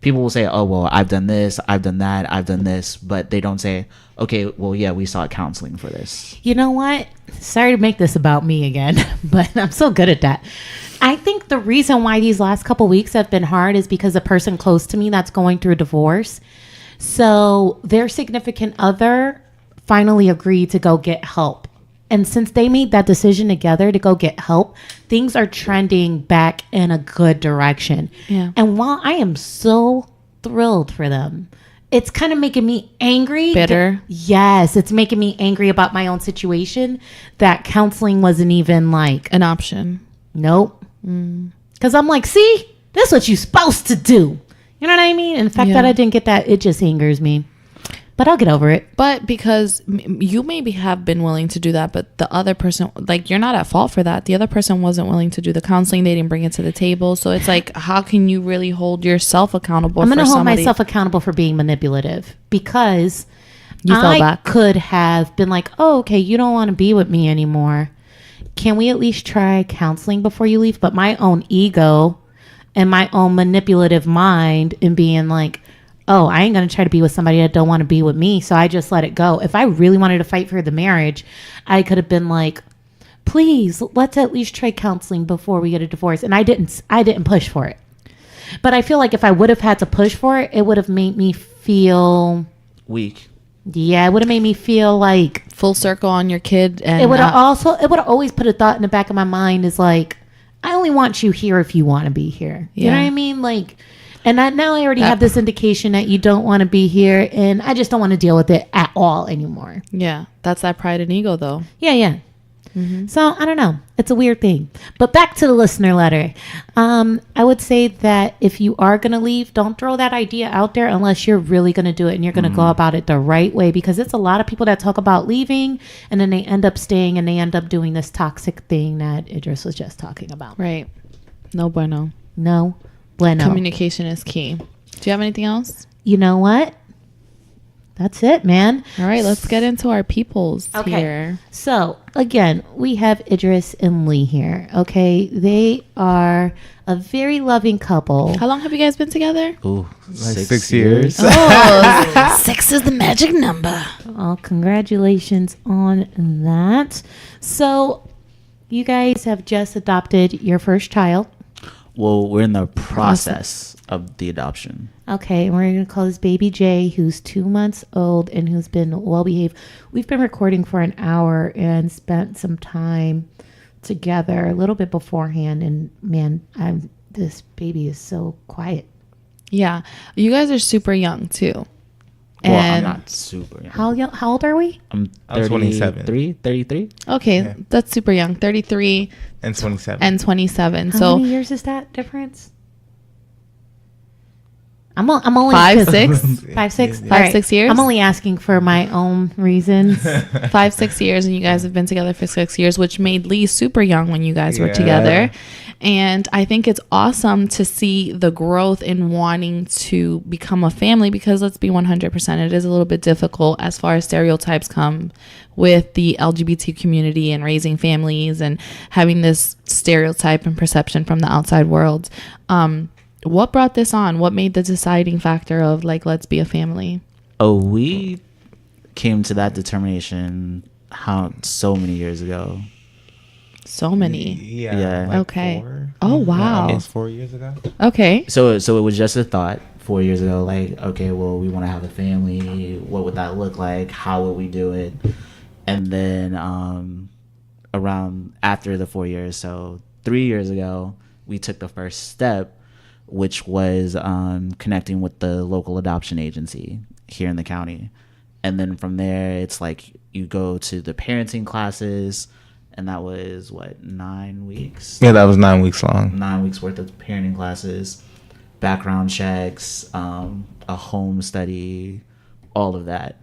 People will say, oh, well, I've done this, I've done that, I've done this, but they don't say, okay, well, yeah, we sought counseling for this. You know what? Sorry to make this about me again, but I'm so good at that. I think the reason why these last couple weeks have been hard is because a person close to me that's going through a divorce, so their significant other finally agreed to go get help. And since they made that decision together to go get help, things are trending back in a good direction. Yeah. And while I am so thrilled for them, it's kind of making me angry. Bitter. Yes, it's making me angry about my own situation that counseling wasn't even like an option. Nope. Because I'm like, see, that's what you're supposed to do. You know what I mean? And the fact that I didn't get that, it just angers me. But I'll get over it. But because you maybe have been willing to do that, but the other person, like, you're not at fault for that. The other person wasn't willing to do the counseling. They didn't bring it to the table. So it's like, how can you really hold yourself accountable? I'm going to hold myself accountable for being manipulative, because you fell back. Could have been like, oh, okay, you don't want to be with me anymore. Can we at least try counseling before you leave? But my own ego and my own manipulative mind and being like, oh, I ain't going to try to be with somebody that don't want to be with me. So I just let it go. If I really wanted to fight for the marriage, I could have been like, please, let's at least try counseling before we get a divorce. And I didn't push for it. But I feel like if I would have had to push for it, it would have made me feel weak. Yeah, it would have made me feel like full circle on your kid. And it would have always put a thought in the back of my mind is like, I only want you here if you want to be here. You know what I mean? Like, and now I already have this indication that you don't want to be here, and I just don't want to deal with it at all anymore. Yeah, that's that pride and ego, though. Yeah. Mm-hmm. So I don't know. It's a weird thing. But back to the listener letter. I would say that if you are going to leave, don't throw that idea out there unless you're really going to do it and you're going to go about it the right way, because it's a lot of people that talk about leaving and then they end up staying and they end up doing this toxic thing that Idris was just talking about. Right. No bueno. No bueno. Communication is key. Do you have anything else? You know what? That's it, man. All right, let's get into our peoples here. So, again, we have Idris and Lee here, okay? They are a very loving couple. How long have you guys been together? Ooh, like 6 years. Oh, 6 is the magic number. Oh, congratulations on that. So, you guys have just adopted your first child. Well, we're in the process of the adoption. Okay, and we're going to call this baby Jay, who's 2 months old and who's been well behaved. We've been recording for an hour and spent some time together a little bit beforehand. And man, this baby is so quiet. Yeah, you guys are super young too. Well, and I'm not super young. How old are we? I'm 27. 33. Okay, Yeah. that's super young. 33 And 27. and 27. How So many years is that difference? I'm only 5, 6, 5, 6, Yeah. 5, 6 years. I'm only asking for my own reasons. 5, 6 years, and you guys have been together for 6 years, which made Lee super young when you guys were Yeah. together. And I think it's awesome to see the growth in wanting to become a family, because let's be 100%, it is a little bit difficult as far as stereotypes come with the LGBT community and raising families and having this stereotype and perception from the outside world. What brought this on? What made the deciding factor of like, let's be a family? Oh, we came to that determination so many years ago. So many. Yeah. Yeah. Okay. 4. Oh, wow. Almost 4 years ago. Okay. So it was just a thought 4 years ago, like, okay, well, we want to have a family. What would that look like? How would we do it? And then around after the 4 years, so 3 years ago, we took the first step, which was connecting with the local adoption agency here in the county. And then from there, it's like you go to the parenting classes, and that was, 9 weeks? Yeah, that was 9 weeks long. 9 weeks worth of parenting classes, background checks, a home study, all of that.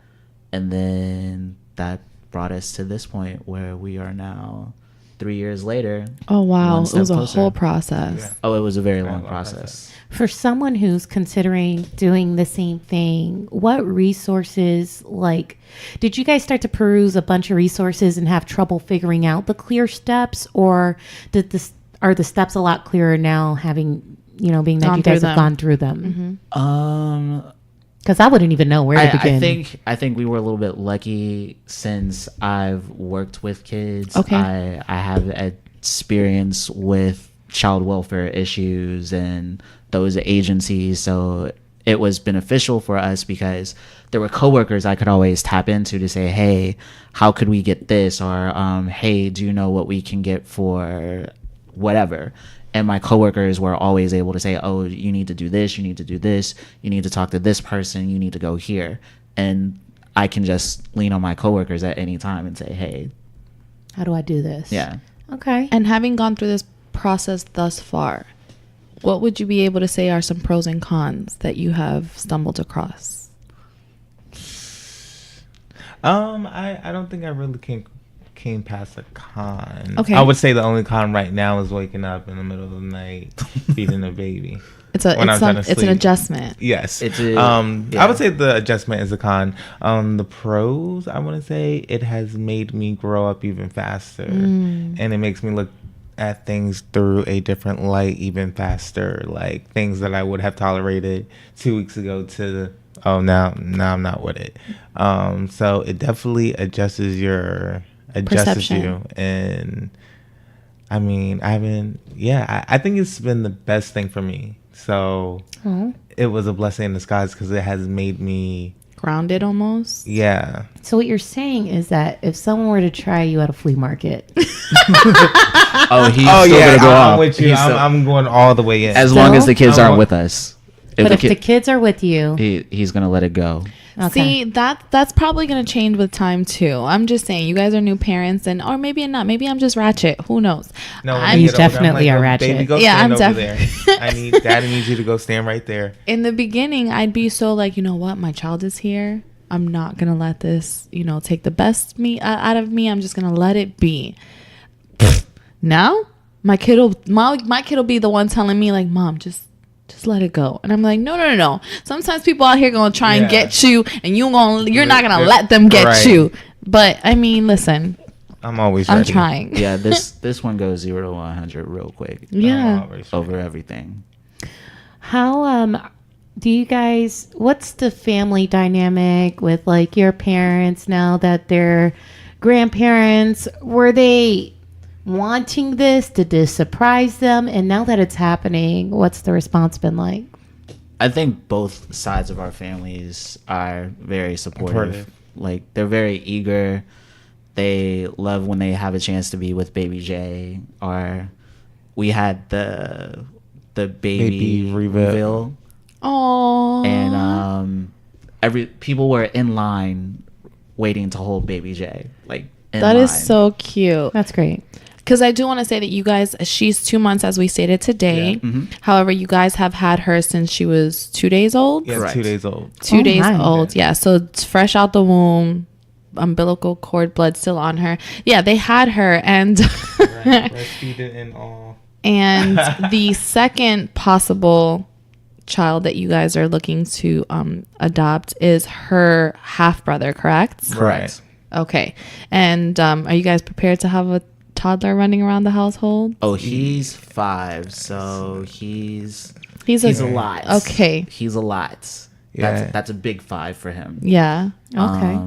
And then that brought us to this point where we are now 3 years later. Oh, wow. one It step was a closer. whole process. Yeah. Oh, it was a very long long process. For someone who's considering doing the same thing, what resources, like, did you guys start to peruse a bunch of resources and have trouble figuring out the clear steps, or are the steps a lot clearer now, having, being that Gone you guys through have them. gone through them? Mm-hmm. Because I wouldn't even know where to begin. I think we were a little bit lucky since I've worked with kids. Okay. I have experience with child welfare issues and those agencies, so it was beneficial for us because there were coworkers I could always tap into to say, hey, how could we get this? Or hey, do you know what we can get for whatever? And my coworkers were always able to say, oh, you need to do this, you need to do this, you need to talk to this person, you need to go here. And I can just lean on my coworkers at any time and say, hey. How do I do this? Yeah. Okay. And having gone through this process thus far, what would you be able to say are some pros and cons that you have stumbled across? I don't think I really came past a con. Okay. I would say the only con right now is waking up in the middle of the night feeding a baby. It's an adjustment. Yes. It's I would say the adjustment is a con. The pros, I want to say it has made me grow up even faster, and it makes me look at things through a different light even faster. Like things that I would have tolerated 2 weeks ago to now I'm not with it. So it definitely adjusts you, and I mean I think it's been the best thing for me. So it was a blessing in disguise because it has made me grounded almost. Yeah. So what you're saying is that if someone were to try you at a flea market, He's still gonna go I'm off. with you. I'm going all the way in. As long as the kids aren't with us. If the kids are with you, he's gonna let it go. Okay. See, that's probably going to change with time too. I'm just saying, you guys are new parents, or maybe not. Maybe I'm just ratchet. Who knows? No, he's definitely a ratchet. Baby, go stand over there. Daddy needs you to go stand right there. In the beginning, I'd be so like, you know what? My child is here. I'm not going to let this, take the best out of me. I'm just going to let it be. Now, my kid will be the one telling me like, Mom, just let it go. And I'm like, no. Sometimes people out here gonna try and get you, and you're not gonna let them get you. But I mean, listen, I'm always ready. I'm trying. Yeah, this one goes 0 to 100 real quick. Yeah, over everything. How do you guys? What's the family dynamic with like your parents now that they're grandparents? Were they wanting this? Did this surprise them? And now that it's happening, what's the response been like? I think both sides of our families are very supportive. Like they're very eager. They love when they have a chance to be with baby Jay. Or we had the baby reveal. Oh. And people were in line waiting to hold baby Jay. Like that is so cute. That's great. Because I do want to say that you guys, she's 2 months as we stated today. Yeah. Mm-hmm. However, you guys have had her since she was 2 days old. Yeah, Correct. 2 days old. 2 days old. Yeah. So it's fresh out the womb, umbilical cord blood still on her. Yeah, they had her, and breastfeeding and all. And the second possible child that you guys are looking to adopt is her half brother, correct? Right. Okay. And are you guys prepared to have a toddler running around the household? Oh, he's 5, so he's a lot. Okay, he's a lot. Yeah, that's a big 5 for him. Yeah. Okay.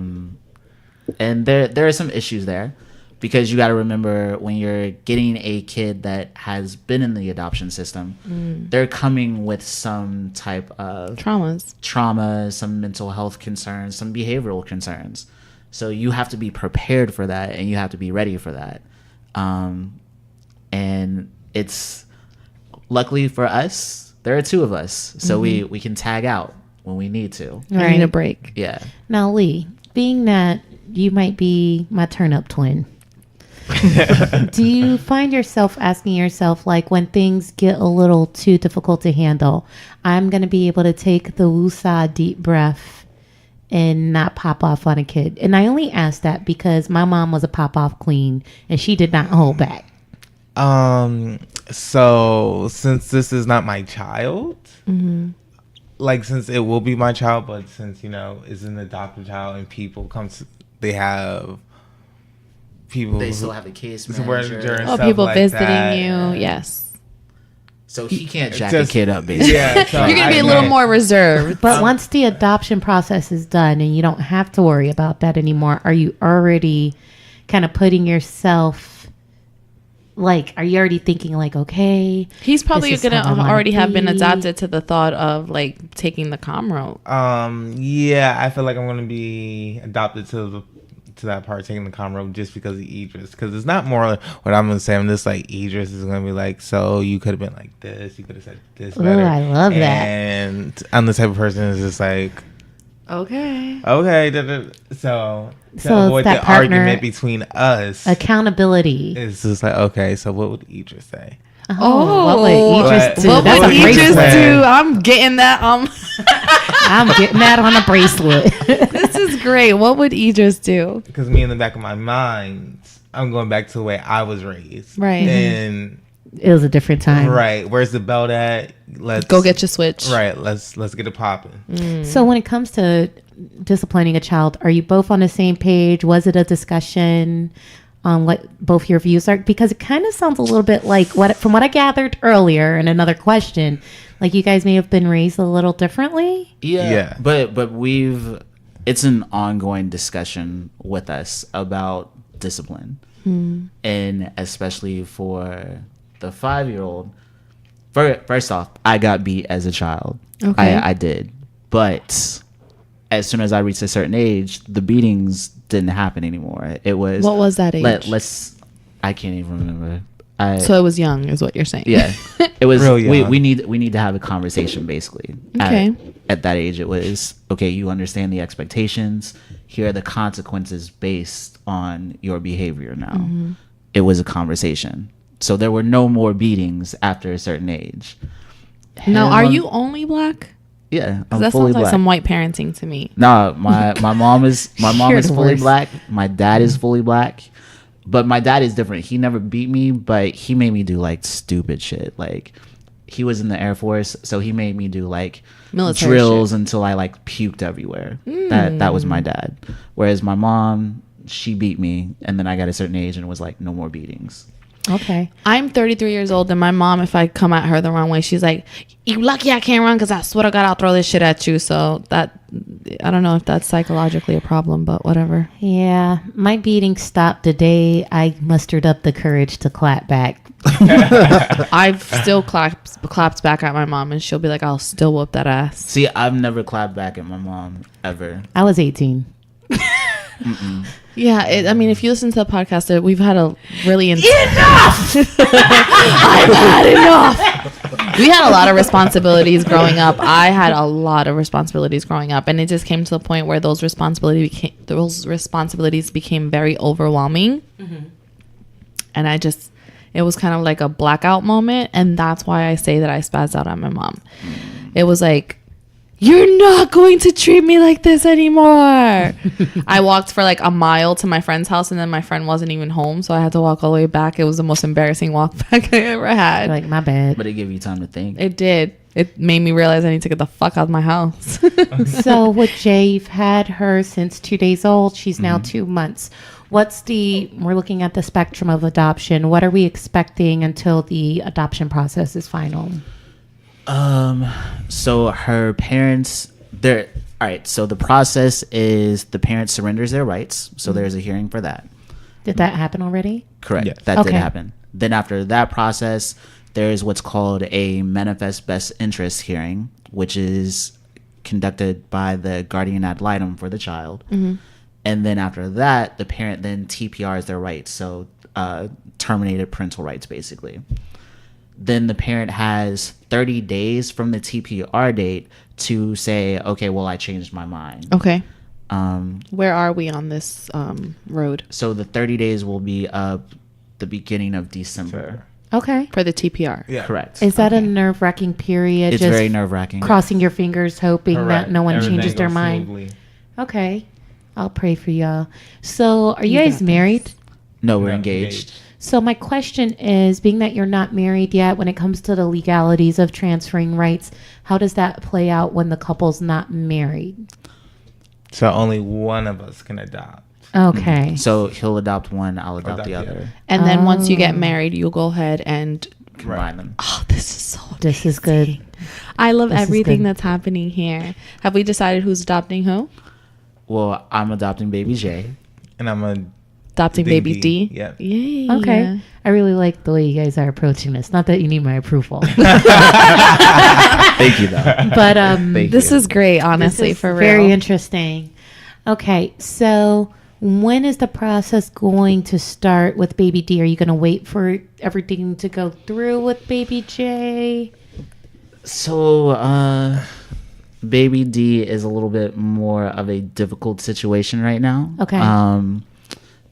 And there are some issues there because you got to remember when you're getting a kid that has been in the adoption system, they're coming with some type of trauma, some mental health concerns, some behavioral concerns. So you have to be prepared for that, and you have to be ready for that. And it's luckily for us, there are 2 of us, so we can tag out when we need to. I need a break. Yeah. Now, Lee, being that you might be my turn-up twin, do you find yourself asking yourself, like, when things get a little too difficult to handle, I'm going to be able to take the woosah deep breath and not pop off on a kid? And I only ask that because my mom was a pop-off queen, and she did not hold back. So since this is not my child, like since it will be my child, but since it's an adopted child and people they still have a case manager. People like visiting that. You. Yes. So he can't jack a kid up, basically. Yeah, so you're gonna be a little more reserved. But once the adoption process is done and you don't have to worry about that anymore, are you already kind of putting yourself, like, are you already thinking like, okay, he's probably gonna already have been adopted to the thought of like taking the comm route? Yeah, I feel like I'm gonna be adopted to that part, taking the comm route, just because of Idris. Because it's not more what I'm gonna say. I'm just like, Idris is gonna be like, so you could have been like this, you could have said this better. Ooh, I love that. And I'm the type of person who's just like, okay. So to avoid the argument between us, accountability. It's just like, okay, so what would Idris say? What would Idris do? What That's would a Idris bracelet. do? I'm getting that. I'm getting that on a bracelet. This is great. What would Idris do? Because me in the back of my mind, I'm going back to the way I was raised. Right. And It was a different time. right, where's the belt at? Let's Go get your switch. Right, let's get it popping. So when it comes to disciplining a child, are you both on the same page? Was it a discussion on what both your views are? Because it kind of sounds a little bit like from what I gathered earlier in another question, like you guys may have been raised a little differently. Yeah. But it's an ongoing discussion with us about discipline. And especially for the 5-year-old. First off, I got beat as a child. Okay. I did. But as soon as I reached a certain age, the beatings didn't happen anymore. It was... What was that age? I can't even remember. So it was young, is what you're saying. Yeah. It was... Real young. We need to have a conversation, basically. Okay. At that age, it was, okay, you understand the expectations. Here are the consequences based on your behavior now. It was a conversation. So there were no more beatings after a certain age. Now, are you only black? Yeah, I'm That fully sounds like black. some white parenting to me. No, my mom is You're is the fully worst. black. My dad is fully black. But my dad is different. He never beat me, but he made me do like stupid shit. Like he was in the Air Force, so he made me do like Military drills until I like puked everywhere. That was my dad. Whereas my mom, she beat me, and then I got a certain age and it was like no more beatings. Okay. I'm 33 years old, and my mom, if I come at her the wrong way, she's like, "You lucky I can't run, because I swear to God I'll throw this shit at you." So that, I don't know if that's psychologically a problem, but whatever. Yeah, my beating stopped the day I mustered up the courage to clap back. I've still clapped back at my mom, and she'll be like, "I'll still whoop that ass." See, I've never clapped back at my mom ever. I was 18. Yeah, I mean, if you listen to the podcast, we've had a really Enough! I've had enough. We had a lot of responsibilities growing up. I had a lot of responsibilities growing up, and it just came to the point where those responsibilities became very overwhelming. And it was kind of like a blackout moment, and that's why I say that I spazzed out on my mom. It was like, "You're not going to treat me like this anymore." I walked for like a mile to my friend's house, and then my friend wasn't even home, so I had to walk all the way back. It was the most embarrassing walk back I ever had. Like, my bad. But it gave you time to think. It did. It made me realize I need to get the fuck out of my house. So with Jay, you've had her since 2 days old. She's now 2 months. We're looking at the spectrum of adoption. What are we expecting until the adoption process is final? So her parents, all right. So the process is the parent surrenders their rights. So there's a hearing for that. Did that happen already? Correct. Yes. That Okay. did happen. Then after that process, there's what's called a manifest best interest hearing, which is conducted by the guardian ad litem for the child. And then after that, the parent then TPRs their rights. So terminated parental rights, basically. Then the parent has 30 days from the TPR date to say, okay, well, I changed my mind. Okay. Where are we on this road So the 30 days will be up the beginning of December. Okay. for the TPR? Yeah. Correct. Is that a nerve-wracking period? It's very nerve-wracking. Crossing your fingers, hoping Correct. that no one Everything changes their goes mind. smoothly. Okay. I'll pray for y'all. So are you You guys got this. married? No, we're Yeah, engaged. So my question is, being that you're not married yet, when it comes to the legalities of transferring rights, how does that play out when the couple's not married? So only one of us can adopt. Okay. So he'll adopt one, I'll adopt the Adopt the other. other. And then once you Oh. get married, you'll go ahead and Combine them. oh, this is so This is good. I love This is everything good. that's happening here. Have we decided who's adopting who? Well, I'm adopting baby J. And I'm a Adopting baby D. D? Yeah. Yay. Okay. I really like the way you guys are approaching this. Not that you need my approval. Thank you, though. But Thank This you. is great, honestly, this is for real. very interesting. Okay, so when is the process going to start with baby D? Are you going to wait for everything to go through with baby J? So, baby D is a little bit more of a difficult situation right now. Okay.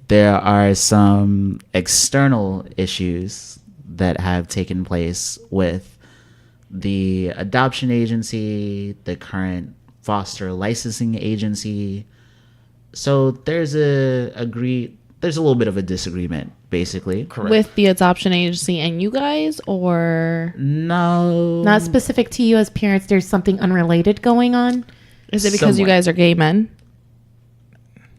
There are some external issues that have taken place with the adoption agency, the current foster licensing agency. So there's a little bit of a disagreement, basically. Correct. With the adoption agency and you guys, or No, Not specific to you as parents. There's something unrelated going on. is it because you Somewhat. guys are gay men?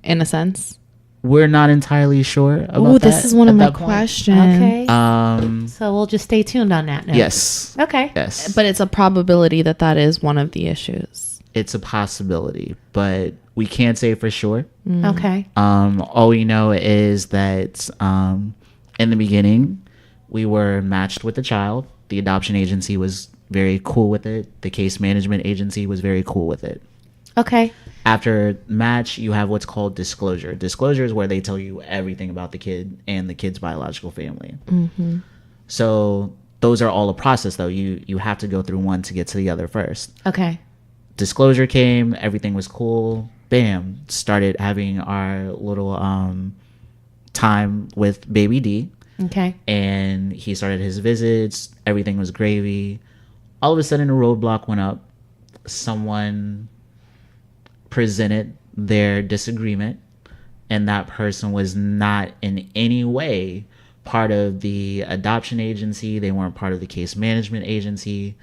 In a sense. we're not entirely sure about Oh, this that is one of at my that point. questions. Okay. So we'll just stay tuned on that now. Yes. Okay. Yes. But it's a probability that that is one of the issues. It's a possibility, but we can't say for sure. Okay. All we know is that in the beginning, we were matched with the child. The adoption agency was very cool with it. The case management agency was very cool with it. Okay. After match, you have what's called disclosure. Disclosure is where they tell you everything about the kid and the kid's biological family. So those are all a process, though. You have to go through one to get to the other first. Okay. Disclosure came, everything was cool. Bam, started having our little time with baby D, Okay. and he started his visits. Everything was gravy. All of a sudden, a roadblock went up. Someone presented their disagreement, and that person was not in any way part of the adoption agency. They weren't part of the case management agency.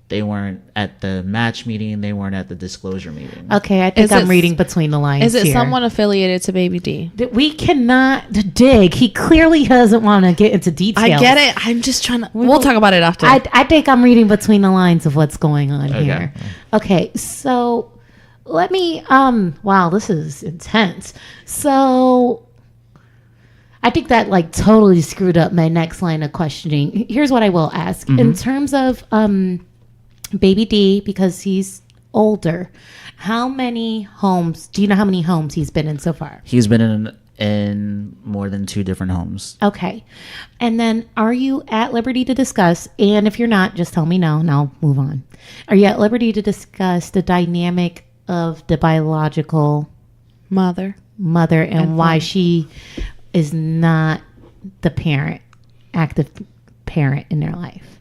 They weren't at the match meeting. They weren't at the disclosure meeting. Okay. I think Is I'm it- reading between the lines. Is it here. someone affiliated to Baby D? We cannot dig? He clearly doesn't want to get into details. I get it. I'm just trying to. We'll talk about it after. I think I'm reading between the lines of what's going on Okay. here. Okay, so let me wow, this is intense. So I think that like totally screwed up my next line of questioning. Here's what I will ask. In terms of baby D, because he's older, how many homes, do you know how many homes he's been in so far? He's been in more than 2 different homes. Okay. And then are you at liberty to discuss, and if you're not, just tell me no and I'll move on. Are you at liberty to discuss the dynamic of the biological Mother. mother and why she is not the parent, active parent in their life?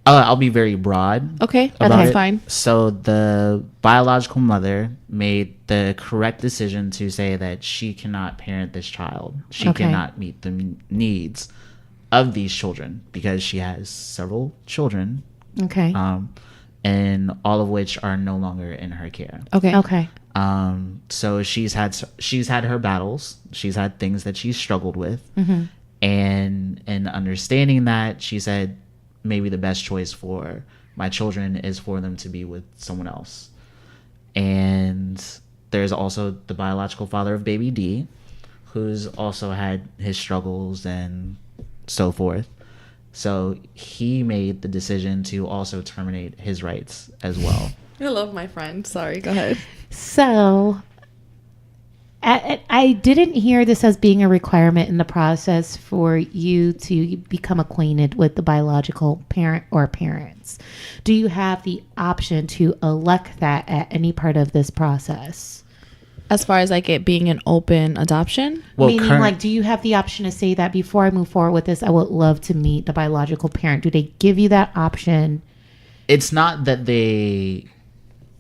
I'll be very broad. Okay, about that's it. fine. So the biological mother made the correct decision to say that she cannot parent this child. She Okay. cannot meet the needs of these children because she has several children, Okay. and all of which are no longer in her care. Okay. Okay. So she's had her battles. She's had things that she's struggled with, and understanding that, she said maybe the best choice for my children is for them to be with someone else. And there's also the biological father of baby D, who's also had his struggles and so forth. So he made the decision to also terminate his rights as well. I love my friend. Sorry, go ahead. So I didn't hear this as being a requirement in the process for you to become acquainted with the biological parent or parents. Do you have the option to elect that at any part of this process? As far as like it being an open adoption, Meaning, like, do you have the option to say that before I move forward with this, I would love to meet the biological parent? Do they give you that option? It's not that they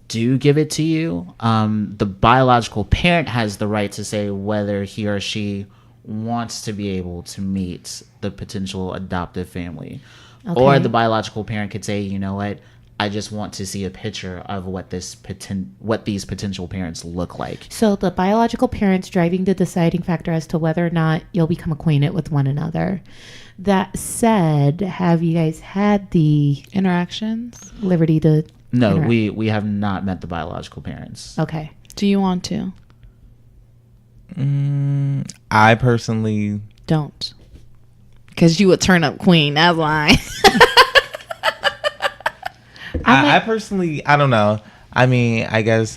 do give it to you. The biological parent has the right to say whether he or she wants to be able to meet the potential adoptive family. Or Okay. the biological parent could say, you know what, I just want to see a picture of what these potential parents look like. So the biological parent's driving the deciding factor as to whether or not you'll become acquainted with one another. That said, have you guys had the interactions. liberty to No, interact? we have not met the biological parents. Okay. Do you want to? I personally, Don't. Because you would turn up queen. That's why. I personally, I don't know. I mean, I don't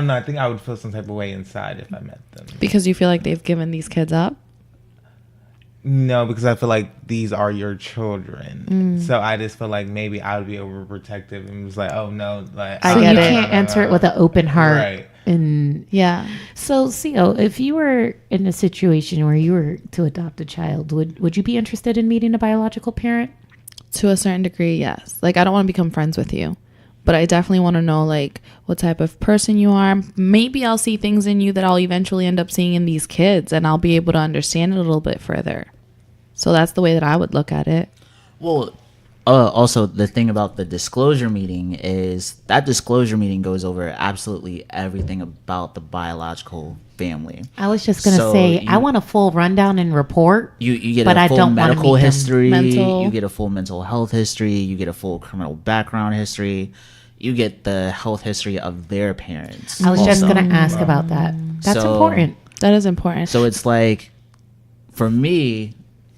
know. I think I would feel some type of way inside if I met them. Because you feel like they've given these kids up? No, because I feel like these are your children. So I just feel like maybe I would be overprotective and was like, oh no, like I So get you it. can't enter it with an open heart. Right. And Yeah. so, Theo, if you were in a situation where you were to adopt a child, would you be interested in meeting a biological parent? To a certain degree, yes. Like, I don't want to become friends with you, but I definitely want to know, like, what type of person you are. Maybe I'll see things in you that I'll eventually end up seeing in these kids, and I'll be able to understand it a little bit further. So that's the way that I would look at it. Well, also the thing about the disclosure meeting is that disclosure meeting goes over absolutely everything about the biological family. I was just going to So say, I want a full rundown and report. You get but a I full don't wanna medical meet them. history. Mental. You get a full mental health history. You get a full criminal background history. You get the health history of their parents. I was just also. going to ask about that. That's So- important. That is important. So it's like, for me,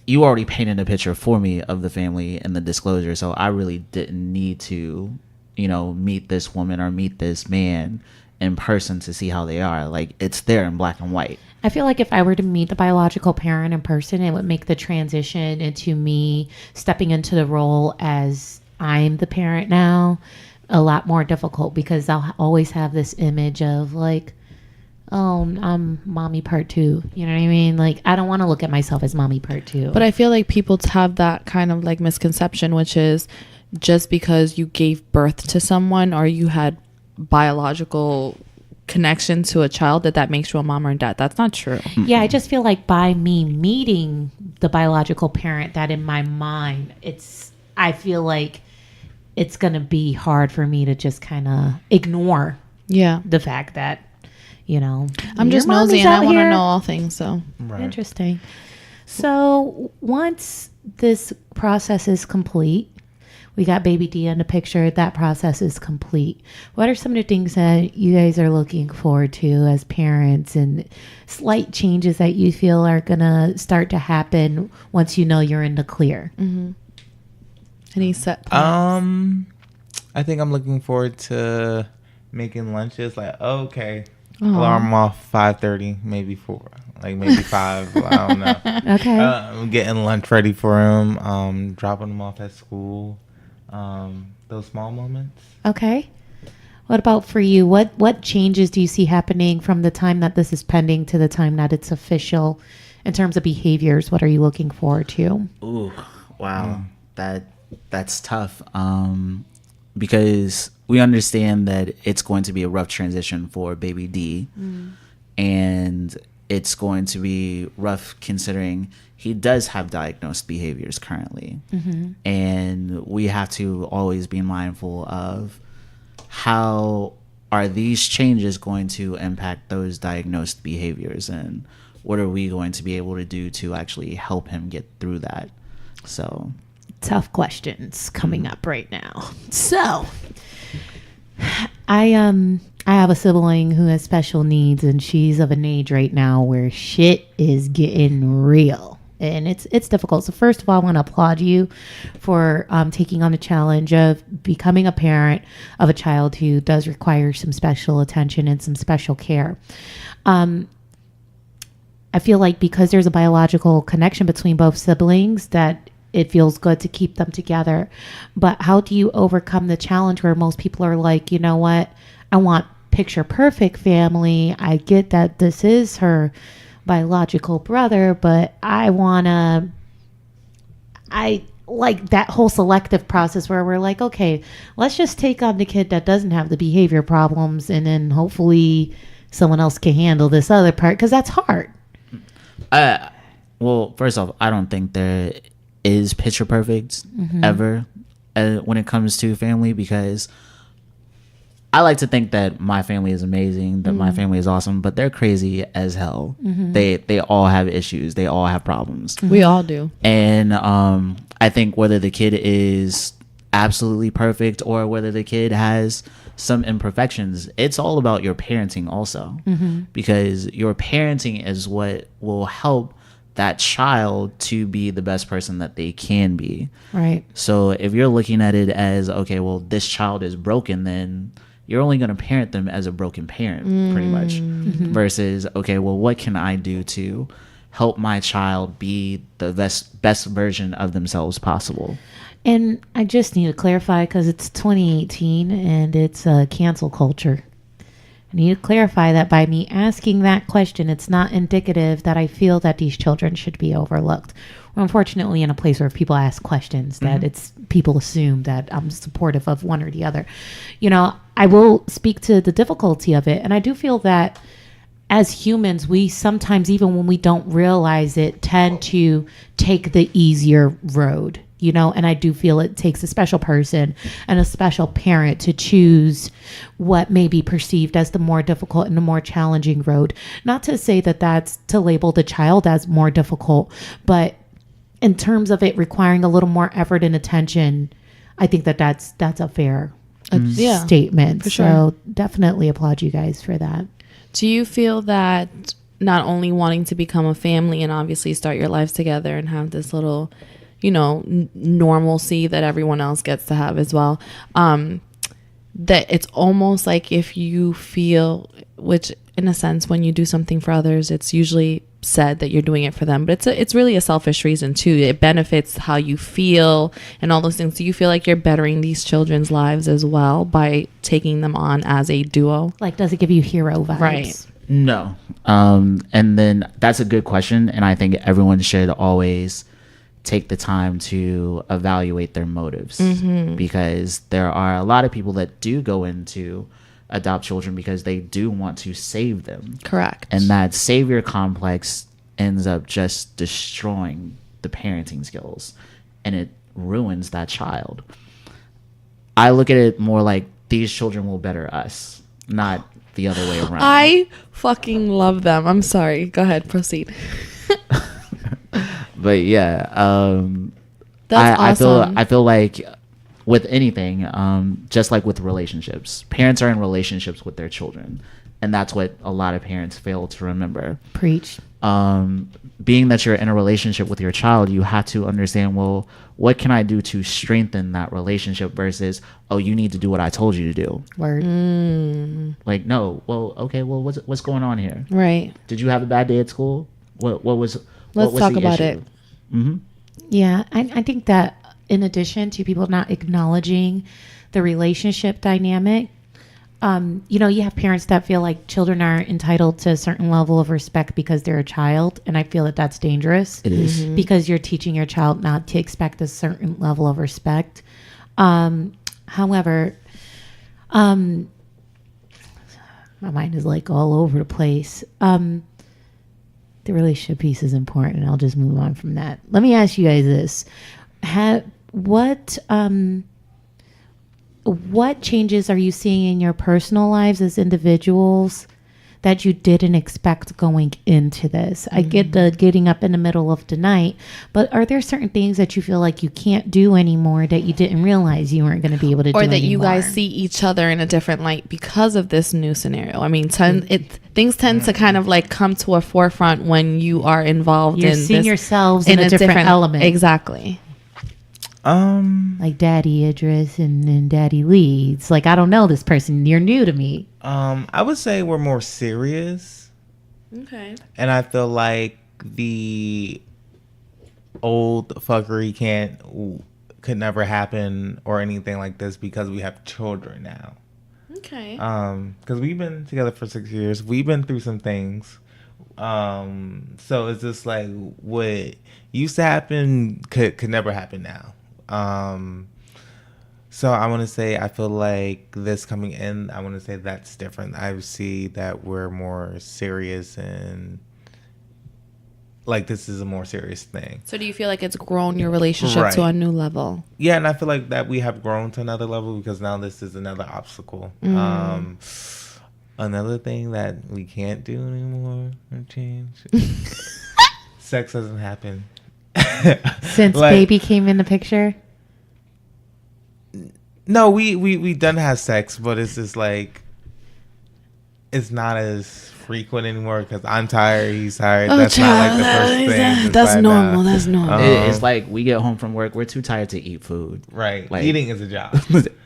you already painted a picture for me of the family and the disclosure. So I really didn't need to, meet this woman or meet this man in person to see how they are. Like, it's there in black and white. I feel like if I were to meet the biological parent in person, it would make the transition into me stepping into the role as I'm the parent now a lot more difficult, because I'll always have this image of like, oh, I'm mommy part 2. You know what I mean? Like, I don't want to look at myself as mommy part 2. But I feel like people have that kind of like misconception, which is just because you gave birth to someone or you had biological connection to a child that makes you a mom or a dad. That's not true. Yeah, I just feel like by me meeting the biological parent, that in my mind, I feel like it's going to be hard for me to just kind of ignore Yeah. the fact that, I'm just your mommy's nosy and I out want to here. know all things. So Right. Interesting. So once this process is complete, we got baby D in the picture, that process is complete. What are some of the things that you guys are looking forward to as parents, and slight changes that you feel are going to start to happen once you know you're in the clear? any set plans? I think I'm looking forward to making lunches. Like, okay, alarm off 5:30, maybe 4, like maybe 5. I don't know. Okay. I'm getting lunch ready for him. Dropping him off at school. Those small moments. Okay. What about for you? What changes do you see happening from the time that this is pending to the time that it's official in terms of behaviors? What are you looking forward to? Ooh, wow. That's tough. Because we understand that it's going to be a rough transition for baby D. And it's going to be rough considering he does have diagnosed behaviors currently. And we have to always be mindful of how are these changes going to impact those diagnosed behaviors, and what are we going to be able to do to actually help him get through that. So Tough questions coming up right now. So I have a sibling who has special needs, and she's of an age right now where shit is getting real. And it's difficult. So first of all, I want to applaud you for taking on the challenge of becoming a parent of a child who does require some special attention and some special care. I feel like because there's a biological connection between both siblings, that it feels good to keep them together. But how do you overcome the challenge where most people are like, you know what, I want picture perfect family. I get that this is her biological brother, but I like that whole selective process where we're like, okay, let's just take on the kid that doesn't have the behavior problems, and then hopefully someone else can handle this other part, because that's hard. well, first off, I don't think there is picture perfect ever when it comes to family, because I like to think that my family is amazing, that my family is awesome, but they're crazy as hell. They all have issues. They all have problems. We all do. And I think whether the kid is absolutely perfect or whether the kid has some imperfections, it's all about your parenting also. Because your parenting is what will help that child to be the best person that they can be. Right. So if you're looking at it as, okay, well, this child is broken, then you're only going to parent them as a broken parent, pretty much. Versus, okay, well, what can I do to help my child be the best version of themselves possible? And I just need to clarify, because it's 2018 and it's cancel culture. I need to clarify that by me asking that question, it's not indicative that I feel that these children should be overlooked. We're unfortunately in a place where if people ask questions that it's people assume that I'm supportive of one or the other. You know, I will speak to the difficulty of it. And I do feel that as humans, we sometimes, even when we don't realize it, tend to take the easier road, you know, and I do feel it takes a special person and a special parent to choose what may be perceived as the more difficult and the more challenging road. Not to say that that's to label the child as more difficult, but in terms of it requiring a little more effort and attention, I think that that's a fair statement. For sure. So definitely applaud you guys for that. Do you feel that not only wanting to become a family and obviously start your lives together and have this little, you know, normalcy that everyone else gets to have as well, that it's almost like if you feel, which in a sense, when you do something for others, it's usually said that you're doing it for them, but it's really a selfish reason too. It benefits how you feel and all those things. Do you feel like you're bettering these children's lives as well by taking them on as a duo? Like, does it give you hero vibes? Right. No. And then that's a good question. And I think everyone should always take the time to evaluate their motives, because there are a lot of people that do go into adopt children because they do want to save them. Correct. And that savior complex ends up just destroying the parenting skills, and it ruins that child. I look at it more like these children will better us, not the other way around. I fucking love them. I'm sorry. Go ahead. Proceed. But yeah, That's awesome. I feel like with anything, just like with relationships, parents are in relationships with their children, and that's what a lot of parents fail to remember. Preach. Being that you're in a relationship with your child, you have to understand, well, what can I do to strengthen that relationship versus, oh, you need to do what I told you to do. Word. Like, no, well, okay, well, what's going on here? Right. Did you have a bad day at school? What was Let's was talk the about issue? it. Yeah, I think that in addition to people not acknowledging the relationship dynamic, you know, you have parents that feel like children are entitled to a certain level of respect because they're a child. And I feel that that's dangerous. It is. Because you're teaching your child not to expect a certain level of respect. However, my mind is like all over the place. The relationship piece is important. I'll just move on from that. Let me ask you guys this. What changes are you seeing in your personal lives as individuals that you didn't expect going into this? I get the getting up in the middle of the night, but are there certain things that you feel like you can't do anymore that you didn't realize you weren't going to be able to do Or that anymore? you guys see each other in a different light because of this new scenario. I mean, things tend to kind of like come to a forefront when you are involved You're in seeing this, yourselves in a different element. Exactly. Like Daddy Idris and Daddy Lee. It's like, I don't know this person. You're new to me. I would say we're more serious, Okay. and I feel like the old fuckery could never happen or anything like this because we have children now. Okay. Because we've been together for 6 years. We've been through some things. So it's just like what used to happen could never happen now. So I want to say I feel like this coming in, I want to say that's different. I see that we're more serious and like this is a more serious thing. So do you feel like it's grown your relationship to Right. a new level? Yeah, and I feel like that we have grown to another level because now this is another obstacle. Another thing that we can't do anymore or change. Sex doesn't happen. Since Like- baby came in the picture? No, we done have sex, but it's just like it's not as frequent anymore because I'm tired, he's tired. That's not like the first thing. It's That's like, normal. That's normal. It's like we get home from work, we're too tired to eat food. Right. Like- Eating is a job.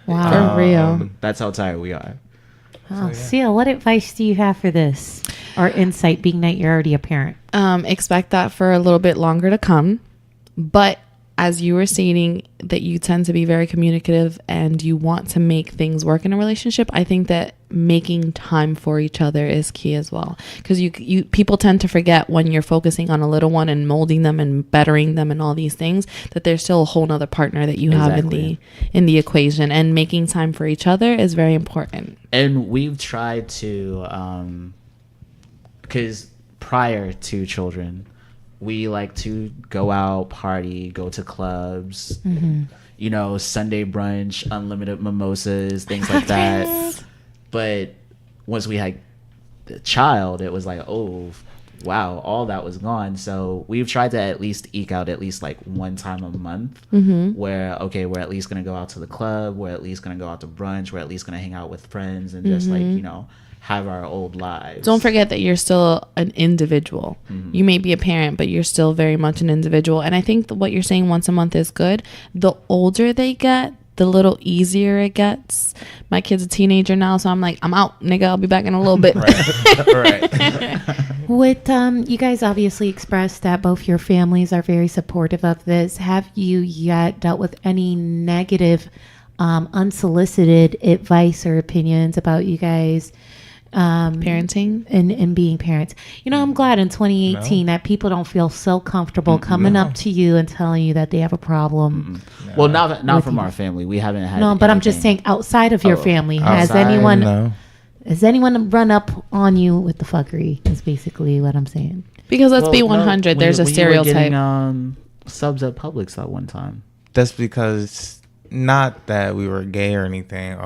Wow. For real. That's how tired we are. Oh, Sia, what advice do you have for this? Or insight, being that you're already a parent? Expect that for a little bit longer to come. But as you were stating that you tend to be very communicative and you want to make things work in a relationship, I think that making time for each other is key as well, because you people tend to forget when you're focusing on a little one and molding them and bettering them and all these things, that there's still a whole nother partner that you have in the equation, and making time for each other is very important. And we've tried to because prior to children, we like to go out, party, go to clubs, you know, Sunday brunch, unlimited mimosas, things like that. But once we had the child, it was like, oh, wow, all that was gone. So we've tried to at least eke out at least like one time a month where, okay, we're at least going to go out to the club. We're at least going to go out to brunch. We're at least going to hang out with friends and just like, you know, have our old lives. Don't forget that you're still an individual. You may be a parent, but you're still very much an individual. And I think what you're saying, once a month, is good. The older they get, the little easier it gets. My kid's a teenager now, so I'm like, I'm out, nigga. I'll be back in a little bit. Right. With you guys obviously expressed that both your families are very supportive of this. Have you yet dealt with any negative, unsolicited advice or opinions about you guys Parenting and being parents? You know, I'm glad in 2018 that people don't feel so comfortable coming up to you and telling you that they have a problem. Well, not from our family. We haven't had. No, but I'm just saying, outside of your family, has anyone run up on you with the fuckery? Is basically what I'm saying. Because let's be 100. There's a stereotype. You were getting, subs at Publix at one time. That's because, not that we were gay or anything.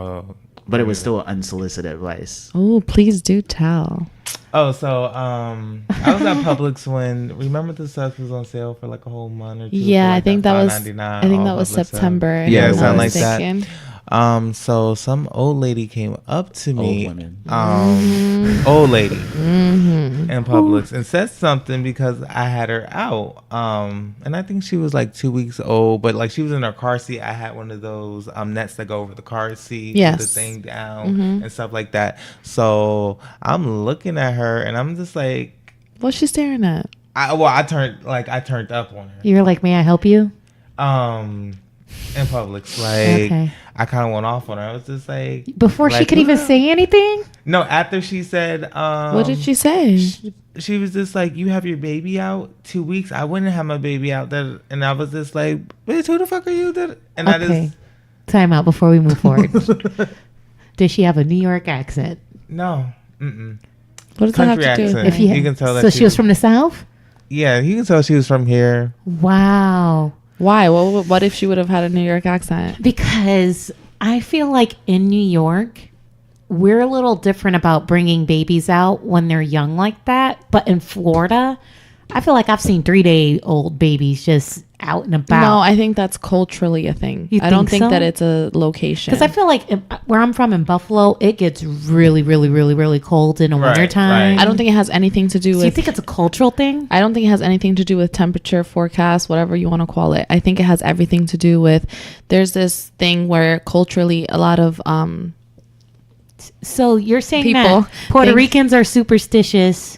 But it was still unsolicited advice. Oh, please do tell. Oh, so I was at Publix when, remember the stuff was on sale for like a whole month or two? Yeah, like I think that was Publix September. Yeah, something like that. So some old lady came up to me, old lady in Publix, and said something because I had her out. And I think she was like 2 weeks old, but like she was in her car seat. I had one of those nets that go over the car seat, yes, the thing down and stuff like that. So I'm looking at her and I'm just like, what's she staring at? I turned up on her. You were like, may I help you? In Publix, like, okay. I kind of went off on her. I was just like, before she could even say anything. No, after she said, what did she say? She was just like, you have your baby out 2 weeks. I wouldn't have my baby out there, and I was just like, bitch, who the fuck are you? And okay, time out before we move forward. Does she have a New York accent? No. What does that have to do? If you can tell that. So she was from the South. Yeah, you can tell she was from here. Wow. Why? What if she would have had a New York accent? Because I feel like in New York, we're a little different about bringing babies out when they're young like that. But in Florida, I feel like I've seen 3-day-old babies just out and about. No, I think that's culturally a thing. I don't think that it's a location. Because I feel like where I'm from in Buffalo, it gets really, really, really, really cold in the wintertime. Right. I don't think it has anything to do with... Do you think it's a cultural thing? I don't think it has anything to do with temperature forecast, whatever you want to call it. I think it has everything to do with... There's this thing where culturally a lot of... So you're saying that Puerto Ricans are superstitious...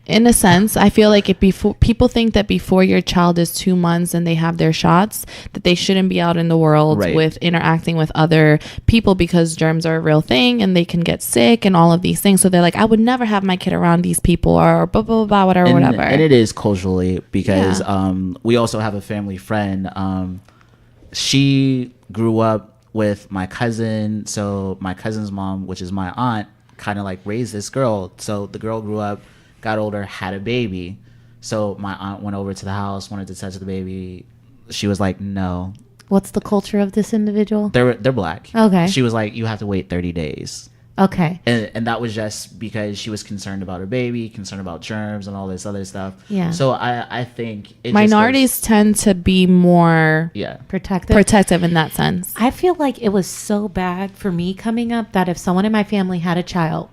In a sense, I feel like people think that before your child is 2 months and they have their shots, that they shouldn't be out in the world with interacting with other people because germs are a real thing and they can get sick and all of these things. So they're like, I would never have my kid around these people or blah, blah, blah, whatever. And it is culturally because we also have a family friend. She grew up with my cousin. So my cousin's mom, which is my aunt, kind of like raised this girl. So the girl grew up, got older, had a baby. So my aunt went over to the house, wanted to touch the baby. She was like, no. What's the culture of this individual? They're black. Okay. She was like, you have to wait 30 days. Okay. And that was just because she was concerned about her baby, concerned about germs and all this other stuff. Yeah. So I think minorities tend to be more protective in that sense. I feel like it was so bad for me coming up that if someone in my family had a child,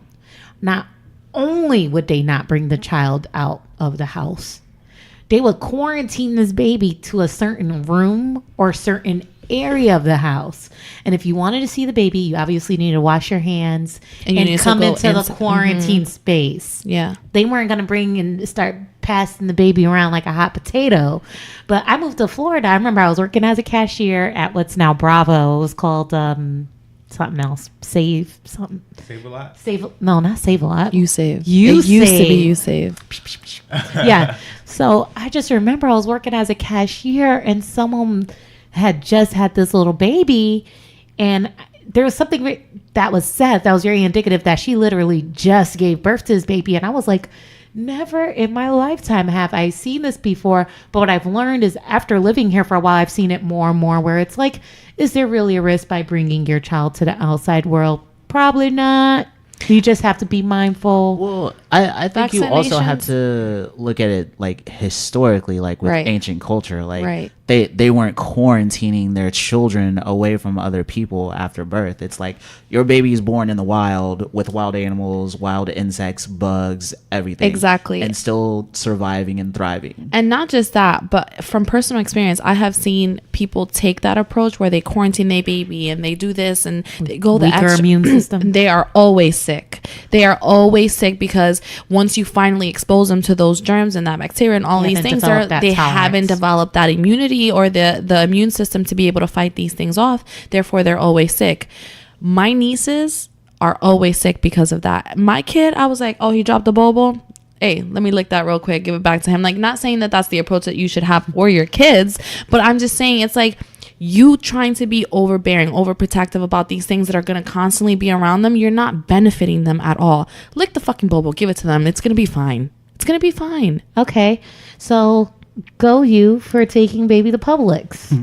not only would they not bring the child out of the house, they would quarantine this baby to a certain room or certain area of the house. And if you wanted to see the baby, you obviously need to wash your hands and come into the quarantine space. Yeah. They weren't going to bring and start passing the baby around like a hot potato. But I moved to Florida. I remember I was working as a cashier at what's now Bravo. It was called something else. Save something. Save a lot. No, not save a lot. You save. You It used to be save. you save. Yeah. So I just remember I was working as a cashier and someone had just had this little baby, and there was something that was said that was very indicative that she literally just gave birth to this baby. And I was like, never in my lifetime have I seen this before. But what I've learned is after living here for a while, I've seen it more and more where it's like, is there really a risk by bringing your child to the outside world? Probably not. You just have to be mindful. Well, I think you also have to look at it like historically, like with Right. ancient culture. Like Right. they weren't quarantining their children away from other people after birth. It's like your baby is born in the wild with wild animals, wild insects, bugs, everything. Exactly. And still surviving and thriving. And not just that, but from personal experience, I have seen people take that approach where they quarantine their baby and they do this and they go the Weaker extra immune system. They are always sick. They are always sick because once you finally expose them to those germs and that bacteria and all They these haven't things, developed that they tolerance. haven't developed that immunity or the immune system to be able to fight these things off. Therefore, they're always sick. My nieces are always sick because of that. My kid, I was like, oh, he dropped the bobo. Hey, let me lick that real quick, give it back to him. Like, not saying that that's the approach that you should have for your kids, but I'm just saying it's like you trying to be overbearing, overprotective about these things that are going to constantly be around them. You're not benefiting them at all. Lick the fucking bobo, give it to them. It's going to be fine. It's going to be fine. Okay. So go you for taking baby to Publix.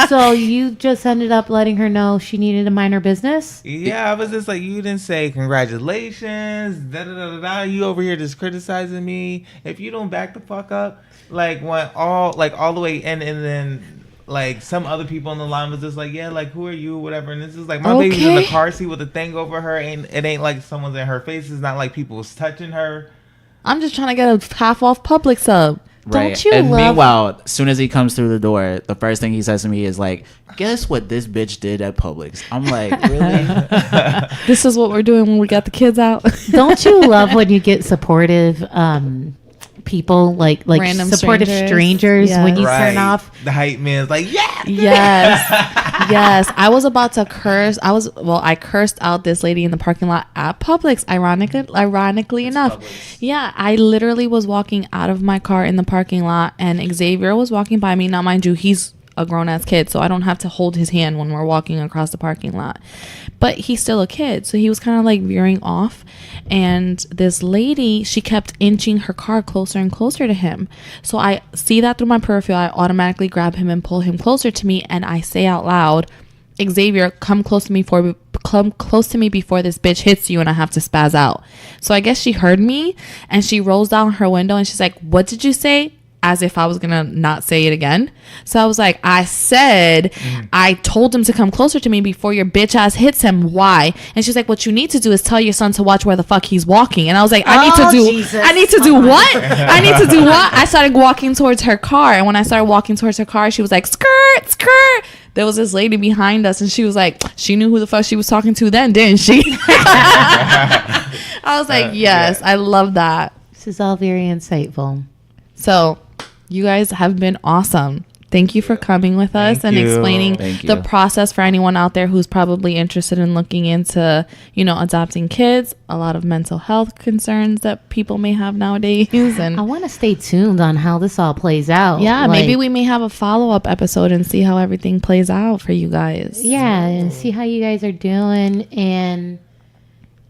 So you just ended up letting her know she needed to mind her business? Yeah, I was just like, you didn't say congratulations, da da da da da. You over here just criticizing me. If you don't back the fuck up, like went all the way in, and then like some other people on the line was just like, yeah, like who are you, whatever. And this is like my baby's in the car seat with a thing over her, and it ain't like someone's in her face. It's not like people's touching her. I'm just trying to get a half off Publix up. Right. Don't you and love- meanwhile, as soon as he comes through the door, the first thing he says to me is like, guess what this bitch did at Publix? I'm like, really? This is what we're doing when we got the kids out. Don't you love when you get supportive people, like Random supportive strangers Yes. when you Right. turn off? The hype man's like, yeah. Yes. I was about to curse. I cursed out this lady in the parking lot at Publix. Ironically enough. Publix. Yeah. I literally was walking out of my car in the parking lot and Xavier was walking by me. Now, mind you, he's a grown-ass kid, so I don't have to hold his hand when we're walking across the parking lot, but he's still a kid, so he was kind of like veering off, and this lady, she kept inching her car closer and closer to him. So I see that through my peripheral. I automatically grab him and pull him closer to me, and I say out loud, Xavier, come close to me before this bitch hits you and I have to spaz out. So I guess she heard me and she rolls down her window and she's like, what did you say? As if I was gonna not say it again. So I was like, I said, I told him to come closer to me before your bitch ass hits him. Why? And she's like, what you need to do is tell your son to watch where the fuck he's walking. And I was like, I need to do what? I need to do what? I started walking towards her car. And when I started walking towards her car, she was like, skirt, skirt. There was this lady behind us and she was like, she knew who the fuck she was talking to then, didn't she? I was like, yes, I love that. This is all very insightful. So you guys have been awesome. Thank you for coming with us Thank and you. explaining Thank the you. process for anyone out there who's probably interested in looking into, adopting kids, a lot of mental health concerns that people may have nowadays. And I want to stay tuned on how this all plays out. yeah, Like, maybe we may have a follow-up episode and see how everything plays out for you guys. Yeah, and see how you guys are doing. And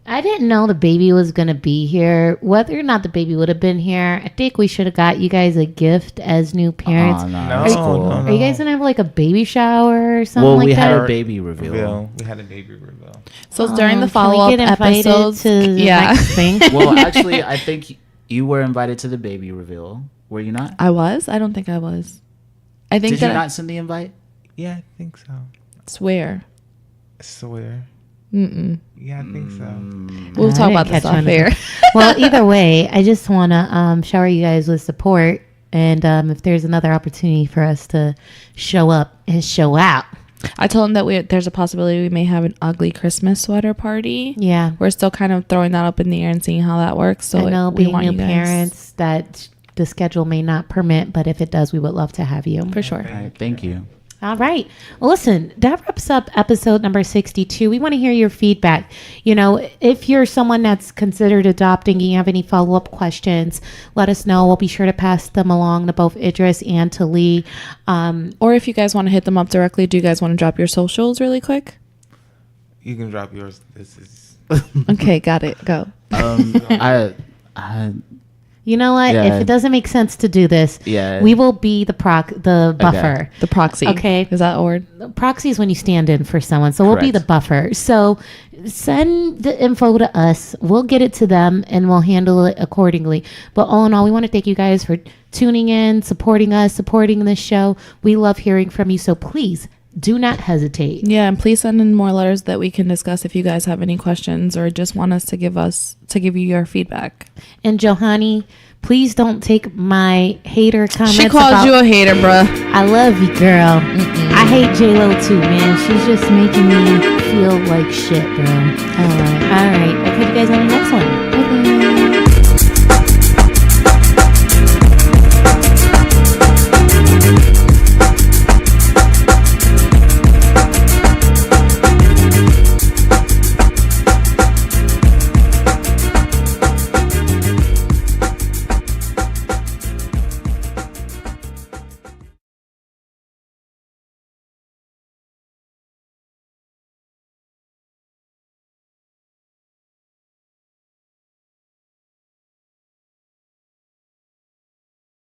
I didn't know the baby was going to be here. Whether or not the baby would have been here, I think we should have got you guys a gift as new parents. Oh, no, No, that's cool. no, Are you guys going to have like a baby shower or something Well, like we that? had a baby reveal. We had a baby reveal. So during the Can we follow-up get invited episodes, to the next thing? Well, actually, I think you were invited to the baby reveal. Were you not? I was? I don't think I was. I think Did you that not send the invite? Yeah, I think so. swear. I swear. Mm-mm. Yeah, I think so. We'll I talk didn't about this catch on off to air. Well, either way, I just want to shower you guys with support. And if there's another opportunity for us to show up and show out. I told him that there's a possibility we may have an ugly Christmas sweater party. Yeah. We're still kind of throwing that up in the air and seeing how that works. So I know we being want new you guys parents that the schedule may not permit, but if it does, we would love to have you. for sure. All right, thank you. All right. Well, listen, that wraps up episode number 62. We want to hear your feedback. You know, if you're someone that's considered adopting and you have any follow-up questions, let us know. We'll be sure to pass them along to both Idris and to Lee. Or if you guys want to hit them up directly, do you guys want to drop your socials really quick? You can drop yours. This is Okay, got it. Go. I You know what? Yeah. If it doesn't make sense to do this, Yeah. we will be the buffer. The proxy. Okay. Is that a word? Proxy is when you stand in for someone. So we'll be Correct. the buffer. So send the info to us. We'll get it to them and we'll handle it accordingly. But all in all, we want to thank you guys for tuning in, supporting us, supporting this show. We love hearing from you. So please do not hesitate. Yeah, and please send in more letters that we can discuss if you guys have any questions or just want us to give you your feedback. And Johanny, please don't take my hater comments. She called you a hater, bruh. I love you, girl. I hate J-Lo too, man. She's just making me feel like shit, bro. All right. I'll catch you guys on the next one. Okay.